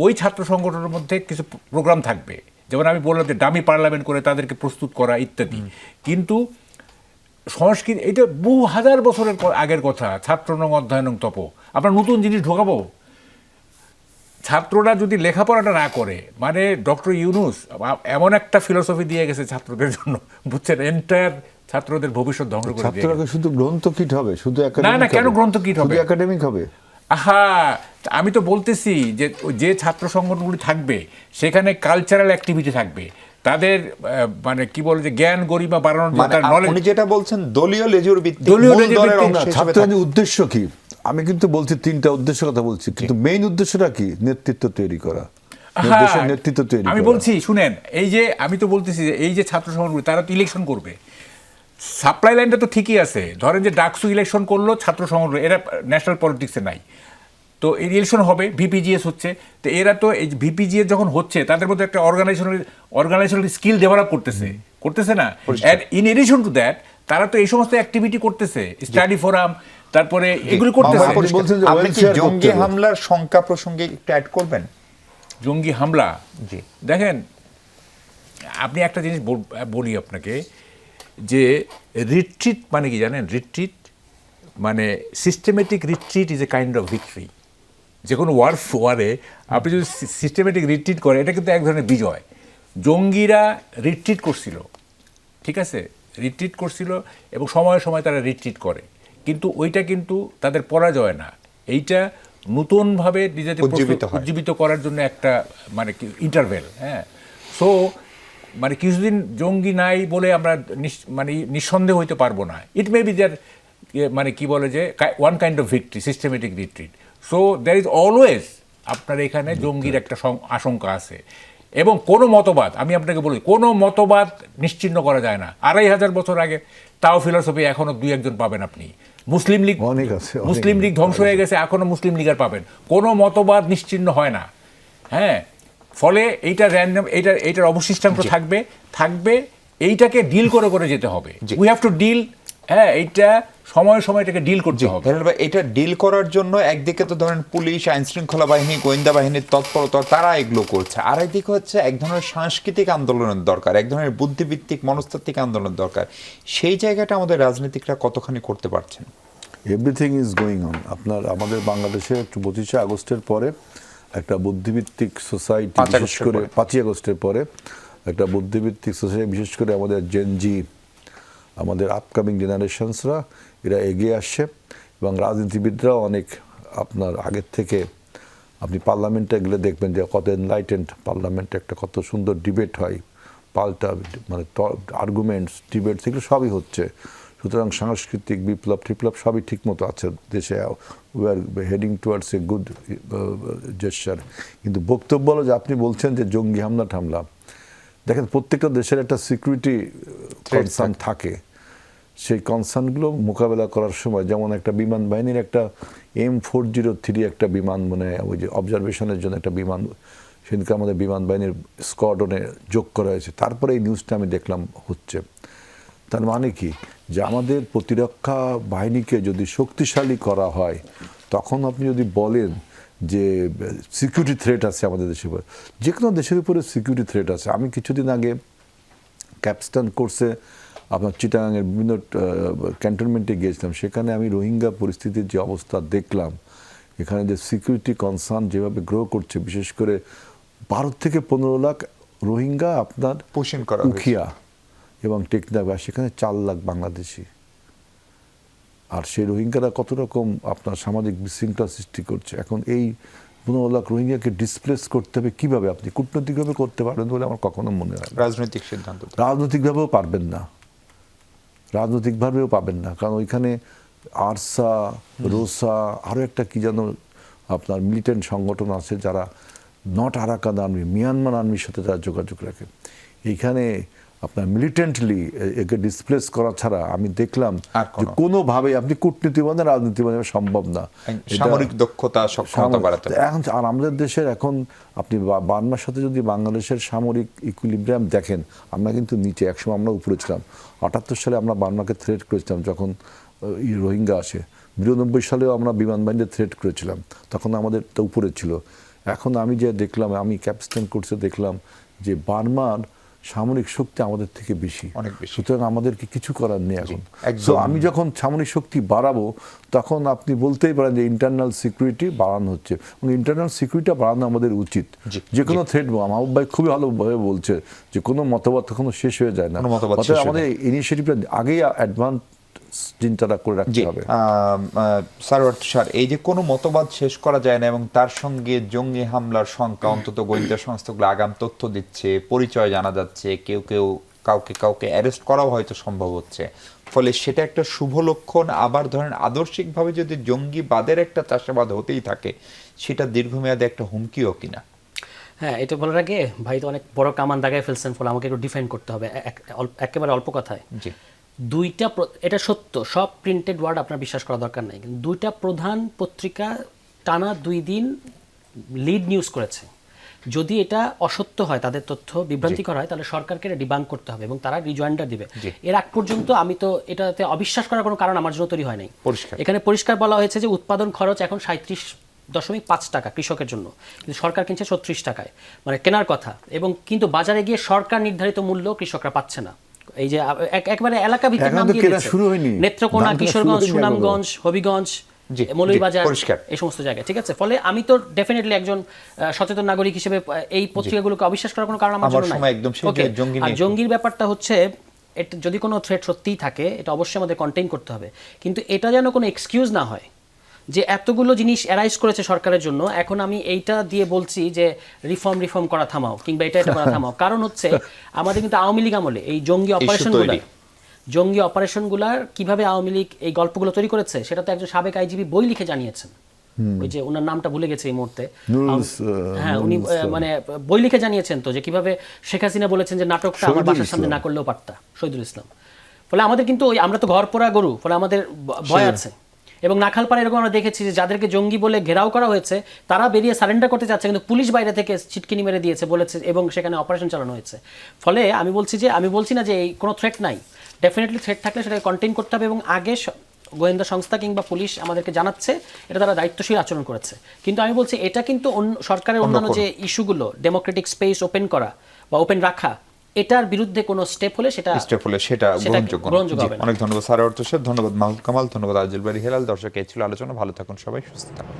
Speaker 3: ওই ছাত্র সংগঠনের মধ্যে কিছু প্রোগ্রাম থাকবে। যেমন আমি বললাম যে ডামি পার্লামেন্ট করে তাদেরকে প্রস্তুত করা ইত্যাদি। কিন্তু সংস্কৃতি এটা বহু হাজার বছরের আগের কথা, ছাত্রনং অধ্যয়নং তপ। আমরা নতুন জিনিস ঢোকাবো? ছাত্ররা যদি লেখাপড়াটা না করে, মানে ডক্টর ইউনূস এমন একটা ফিলোসফি দিয়ে গেছে ছাত্রদের জন্য, বুঝছেন, এন্টায়ার ছাত্রদের ভবিষ্যৎ ধ্বংস করে দিয়ে।
Speaker 2: ছাত্ররা শুধু গ্রন্থ কিট হবে, শুধু
Speaker 3: না, কেন গ্রন্থ কিট হবে?
Speaker 2: একাডেমিক হবে।
Speaker 3: আহা, আমি তো বলতেছি যে ছাত্র সংগঠনগুলি থাকবে সেখানে কালচারাল অ্যাক্টিভিটি থাকবে, তাদের মানে কি বলে যে জ্ঞান গরিমা বাড়ানোর জন্য
Speaker 1: মানে
Speaker 3: তার knowledge-
Speaker 1: উনি যেটা বলছেন দলীয় লেজুর ভিত্তিক
Speaker 3: দলীয়
Speaker 1: মূল
Speaker 3: লেজুর
Speaker 1: দলের
Speaker 3: ভিত্তিক
Speaker 1: অংশ
Speaker 2: না,
Speaker 1: হিসেবে
Speaker 2: ছাত্ররাজনীতির উদ্দেশ্য কি? আমি কিন্তু বলছি তিনটা উদ্দেশ্য কথা বলছি, কিন্তু মেইন উদ্দেশ্যটা কি? নেতৃত্ব তৈরি করা,
Speaker 3: হ্যাঁ,
Speaker 2: দেশের নেতৃত্ব তৈরি
Speaker 3: আমি
Speaker 2: করা।
Speaker 3: বলছি শুনেন, এই যে আমি তো বলতেছি যে এই যে ছাত্র সংগঠন তারা তো ইলেকশন করবে, সাপ্লাই লাইনটা তো ঠিকই আছে, ধরেন যে ডাকসু ইলেকশন করলো ছাত্র সংগঠন, এরা ন্যাশনাল পলিটিক্সে নাই, তো এই ইলেকশন হবে, ভিপিজিএস হচ্ছে, তো এরা তো এই ভিপিজিএস যখন হচ্ছে তাদের মধ্যে একটা অর্গানাইজেশনাল স্কিল ডেভেলপ করতেছে না, and in addition to that তারা তো এই সমস্ত অ্যাক্টিভিটি করতেছে, স্টাডি ফোরাম, তারপরে এগুলো করতেছে।
Speaker 1: মামা,
Speaker 2: আপনি বলছেন যে
Speaker 1: আপনি কি
Speaker 2: welfare করতে
Speaker 1: জঙ্গি
Speaker 2: হবে।
Speaker 1: হামলার সংখ্যা প্রসঙ্গে একটু অ্যাড করবেন?
Speaker 3: জঙ্গি হামলা,
Speaker 1: জি।
Speaker 3: দেখেন আপনি একটা জিনিস বলি আপনাকে, যে রিট্রিট মানে কি জানেন? রিট্রিট মানে systematic retreat is a kind of victory. যে কোনো ওয়ারে আপনি যদি সিস্টেমেটিক রিট্রিট করেন, এটা কিন্তু এক ধরনের বিজয়। জঙ্গিরা রিট্রিট করছিল, ঠিক আছে, রিট্রিট করছিল এবং সময়ে সময় তারা রিট্রিট করে, কিন্তু ওইটা কিন্তু তাদের পরাজয় না, এইটা নতুনভাবে নিজেদের উজ্জীবিত করার জন্য একটা মানে ইন্টারভেল। হ্যাঁ, সো মানে কিছুদিন জঙ্গি নাই বলে আমরা মানে নিঃসন্দেহ হইতে পারবো না। ইট মে বি দেয়ার মানে কি বলে যে one kind of victory, systematic retreat. So there is always আপনার এখানে জঙ্গির একটা আশঙ্কা আছে। এবং কোনো মতবাদ, আমি আপনাকে বলি, কোনো মতবাদ নিশ্চিহ্ন করা যায় না। 2500 বছর আগে তাও ফিলসফি এখনো 2-1 জন পাবেন আপনি। মুসলিম লীগ,
Speaker 2: অনেক আছে, অনেক
Speaker 3: মুসলিম লীগ ধ্বংস হয়ে গেছে, এখনো মুসলিম লীগার পাবেন। কোনো মতবাদ নিশ্চিহ্ন হয় না। হ্যাঁ, ফলে এইটা র্যান্ডম, এইটার অবশিষ্টাংশ থাকবে, এইটাকে ডিল করে যেতে হবে। We have to deal. হ্যাঁ, এইটা সময় এটাকে ডিল করতে হবে।
Speaker 1: হেলাল ভাই, এটা ডিল করার জন্য একদিকে তো ধরেন পুলিশ, আইন শৃঙ্খলা বাহিনী, গোয়েন্দা বাহিনীর তৎপরতা, তারা এগুলো করছে। আর একদিকে হচ্ছে এক ধরনের সাংস্কৃতিক আন্দোলনের দরকার, এক ধরনের বুদ্ধিভিত্তিক মনস্তাত্ত্বিক আন্দোলনের দরকার। সেই জায়গাটা আমাদের রাজনীতিকরা কতখানি করতে পারছেন?
Speaker 2: Everything is going on. আমাদের বাংলাদেশে 25শে আগস্টের পরে একটা বুদ্ধিভিত্তিক সোসাইটি,
Speaker 1: 5
Speaker 2: বিশেষ করে 5ই আগস্টের পরে একটা বুদ্ধিভিত্তিক সোসাইটি, বিশেষ করে আমাদের জেনজি, আমাদের আপকামিং জেনারেশনসরা, এরা এগিয়ে আসছে এবং রাজনীতিবিদরাও অনেক আপনার আগের থেকে, আপনি পার্লামেন্টে গেলে দেখবেন যে কত এনলাইটেন্ড পার্লামেন্টে, একটা কত সুন্দর ডিবেট হয়, পাল্টা মানে আর্গুমেন্টস, ডিবেট, এগুলো সবই হচ্ছে। সুতরাং সাংস্কৃতিক বিপ্লব টিপ্লব সবই ঠিকমতো আছে দেশে। We are heading towards a good gesture. কিন্তু বক্তব্য হলো যে আপনি বলছেন যে জঙ্গি হামলা, দেখেন প্রত্যেকটা দেশের একটা সিকিউরিটি কনসার্ন থাকে। সেই কনসার্নগুলো মোকাবেলা করার সময়, যেমন একটা বিমান বাহিনীর একটা M403 একটা বিমান, মানে ওই যে অবজারভেশনের জন্য একটা বিমান, সেদিনকে আমাদের বিমান বাহিনীর স্কোয়াড্রনে যোগ করা হয়েছে। তারপরে এই নিউজটা আমি দেখলাম হচ্ছে। তার মানে কি, যে আমাদের প্রতিরক্ষা বাহিনীকে যদি শক্তিশালী করা হয়, তখন আপনি যদি বলেন যে সিকিউরিটি থ্রেট আছে আমাদের দেশের উপরে, যে কোনো দেশের উপরে সিকিউরিটি থ্রেট আছে। আমি কিছুদিন আগে ক্যাপস্টান কোর্সে আপনার চিটাগাংয়ের বিভিন্ন ক্যান্টনমেন্টে গিয়েছিলাম। সেখানে আমি রোহিঙ্গা পরিস্থিতির যে অবস্থা দেখলাম, এখানে যে সিকিউরিটি কনসার্ন যেভাবে গ্রো করছে, বিশেষ করে 12 থেকে 15 লাখ রোহিঙ্গা আপনার
Speaker 1: পোষণ করা হয়েছে।
Speaker 2: উখিয়া এবং টেকনাফ, সেখানে 4 লাখ বাংলাদেশি। আর সেই রোহিঙ্গারা কত রকম আপনার সামাজিক বিশৃঙ্খলা সৃষ্টি করছে। এখন এই 15 লাখ রোহিঙ্গাকে ডিসপ্লেস করতে হবে কিভাবে? আপনি কূটনৈতিকভাবে করতে পারবেন বলে আমার কখনো মনে হয় না।
Speaker 1: রাজনৈতিক সিদ্ধান্ত
Speaker 2: রাজনৈতিকভাবেও পারবেন না, রাজনৈতিকভাবেও পাবেন না, কারণ ওইখানে আরসা, রোসা, আরও একটা কি যেন আপনার মিলিটেন্ট সংগঠন আছে, যারা নট আরাকান আর্মি, মিয়ানমার আর্মির সাথে তারা যোগাযোগ রাখে। এইখানে আপনার মিলিটেন্টলি একে ডিসপ্লেস করা ছাড়া আমি দেখলাম যে কোনোভাবে আপনি কূটনীতি মানে রাজনীতি মানে সম্ভব না।
Speaker 1: সামরিক দক্ষতা, সক্ষমতা বাড়াতে হবে।
Speaker 2: এখন আর আমাদের দেশের এখন আপনি বার্মার সাথে যদি বাংলাদেশের সামরিক ইকুইলিব্রিয়াম দেখেন, আমরা কিন্তু নিচে, একসময় আমরা উপরে ছিলাম। 78 সালে আমরা বার্মাকে থ্রেট করেছিলাম যখন রোহিঙ্গা আসে। 92 সালেও আমরা বিমান বাহিনীতে থ্রেট করেছিলাম, তখন আমাদের তো উপরে ছিল। এখন আমি যে দেখলাম, আমি ক্যাপস্টান কোর্সে দেখলাম যে বার্মার সামরিক শক্তি আমাদের থেকে বেশি,
Speaker 1: অনেক বেশি।
Speaker 2: সুতরাং আমাদেরকে কিছু করার নেই এখন। সো আমি যখন সামরিক শক্তি বাড়াবো, তখন আপনি বলতেই পারেন যে ইন্টারনাল সিকিউরিটি বাড়ানো হচ্ছে, এবং ইন্টারনাল সিকিউরিটি বাড়ানো আমাদের উচিত। যে কোনো থ্রেট, মাহবুব ভাই খুবই ভালোভাবে বলছে যে কোনো মতবাদ কখনো শেষ হয়ে যায় না। আমাদের ইনিশিয়েটিভটা আগেই অ্যাডভান্স চিন্তাটা করে রাখতে
Speaker 1: জি
Speaker 2: হবে।
Speaker 1: সারওয়ার তুষার, এই যে কোনো মতবাদ শেষ করা যায় না এবং তার সঙ্গে জঙ্গি হামলার সংখ্যা, অন্তত গোয়েন্দা সংস্থাগুলো আগাম তথ্য দিচ্ছে, পরিচয় জানা যাচ্ছে, কেউ কেউ কাউকে অ্যারেস্ট করাও হয়তো সম্ভব হচ্ছে, ফলে সেটা একটা শুভ লক্ষণ। আবার ধরেন আদর্শিকভাবে যদি জঙ্গিবাদের একটা চাষাবাদ হতেই থাকে, সেটা দীর্ঘমেয়াদে একটা হুমকিও কিনা।
Speaker 4: হ্যাঁ, এটা বলার আগে ভাই তো অনেক বড় কামান দাগায় ফেলছেন, ফলে আমাকে একটু ডিফাইন করতে হবে একেবারে অল্প কথায়।
Speaker 1: জি,
Speaker 4: এটা সত্য, সব প্রিন্টেড ওয়ার্ড আপনার বিশ্বাস করা দরকার নাই, কিন্তু 2টা প্রধান পত্রিকা টানা 2 দিন লিড নিউজ করেছে। যদি এটা অসত্য হয়, তাদের তথ্য বিভ্রান্তিকর হয়, তাহলে সরকারকে এটা ডিবাঙ্ক করতে হবে এবং তারা রিজয়েন্ডার দিবে। এর আগ পর্যন্ত আমি তো এটাতে অবিশ্বাস করার কোনো কারণ আমার জন্য তৈরি হয় নাই। এখানে পরিষ্কার বলা হয়েছে যে উৎপাদন খরচ এখন 37.5 টাকা কৃষকের জন্য, কিন্তু সরকার কিনছে 36 টাকায়, মানে কেনার কথা, এবং কিন্তু বাজারে গিয়ে সরকার নির্ধারিত মূল্য কৃষকরা পাচ্ছে না। এই যে একেবারে এলাকা ভিত্তিক নাম দিয়ে দিচ্ছে, নেত্রকোনা, কিশোরগঞ্জ, সুনামগঞ্জ, হবিগঞ্জ, মৌলভীবাজার, এই সমস্ত জায়গায়, ঠিক আছে। ফলে আমি তো ডেফিনেটলি একজন সচেতন নাগরিক হিসেবে এই পত্রিকাগুলোকে অবিশ্বাস করার কোনো কারণ আমার জন্য নাই। আর জঙ্গির ব্যাপারটা হচ্ছে, এটা যদি কোনো থ্রেট সত্যিই থাকে, এটা অবশ্যই আমাদের কন্টেইন করতে হবে, কিন্তু এটা যেন কোনো এক্সকিউজ না হয় যে এতগুলো জিনিস অ্যারাইজ করেছে সরকারের জন্য, এখন আমি এইটা দিয়ে বলছি যে রিফর্ম করা থামাও, কিংবা এটা করা থামাও। কারণ হচ্ছে আমাদের কিন্তু আওয়ামী লীগ আমলে এই জঙ্গি অপারেশনগুলার কিভাবে আওয়ামী লীগ এই গল্পগুলো তৈরি করেছে, সেটা তো একজন সাবেক আইজিবি বই লিখে জানিয়েছেন। ওই যে ওনার নামটা ভুলে গেছে এই মুহূর্তে, হ্যাঁ, উনি মানে বই লিখে জানিয়েছেন তো, যে কিভাবে শেখ হাসিনা বলেছেন যে নাটকটা আমার বাসার সামনে না করলেও পারতা, শহীদুল ইসলাম। ফলে আমাদের কিন্তু আমরা তো ঘর পোড়া গরু, ফলে আমাদের ভয় আছে। এবং নাখালপাড়া এরকম আমরা দেখেছি যে যাদেরকে জঙ্গি বলে ঘেরাও করা হয়েছে, তারা বেরিয়ে সারেন্ডার করতে চাচ্ছে, কিন্তু পুলিশ বাইরে থেকে ছিটকিনি মেরে দিয়েছে বলেছে, এবং সেখানে অপারেশন চালানো হয়েছে। ফলে আমি বলছি না যে এই কোনো থ্রেট নাই, ডেফিনেটলি থ্রেট থাকলে সেটাকে কন্টেইন করতে হবে, এবং আগে গোয়েন্দা সংস্থা কিংবা পুলিশ আমাদেরকে জানাচ্ছে, এটা তারা দায়িত্বশীল আচরণ করেছে। কিন্তু আমি বলছি এটা কিন্তু সরকারের অন্যান্য যে ইস্যুগুলো, ডেমোক্রেটিক স্পেস ওপেন করা বা ওপেন রাখা, এটার বিরুদ্ধে কোনো স্টেপ হলে সেটা গ্রহণযোগ্য হবে না।
Speaker 1: অনেক ধন্যবাদ সারওয়ার তুষার, ধন্যবাদ মাহমুদ কামাল, ধন্যবাদ আজিল বাড়ি হেলাল। দর্শক, এই ছিল আলোচনা। ভালো থাকুন সবাই, সুস্থ থাকুন।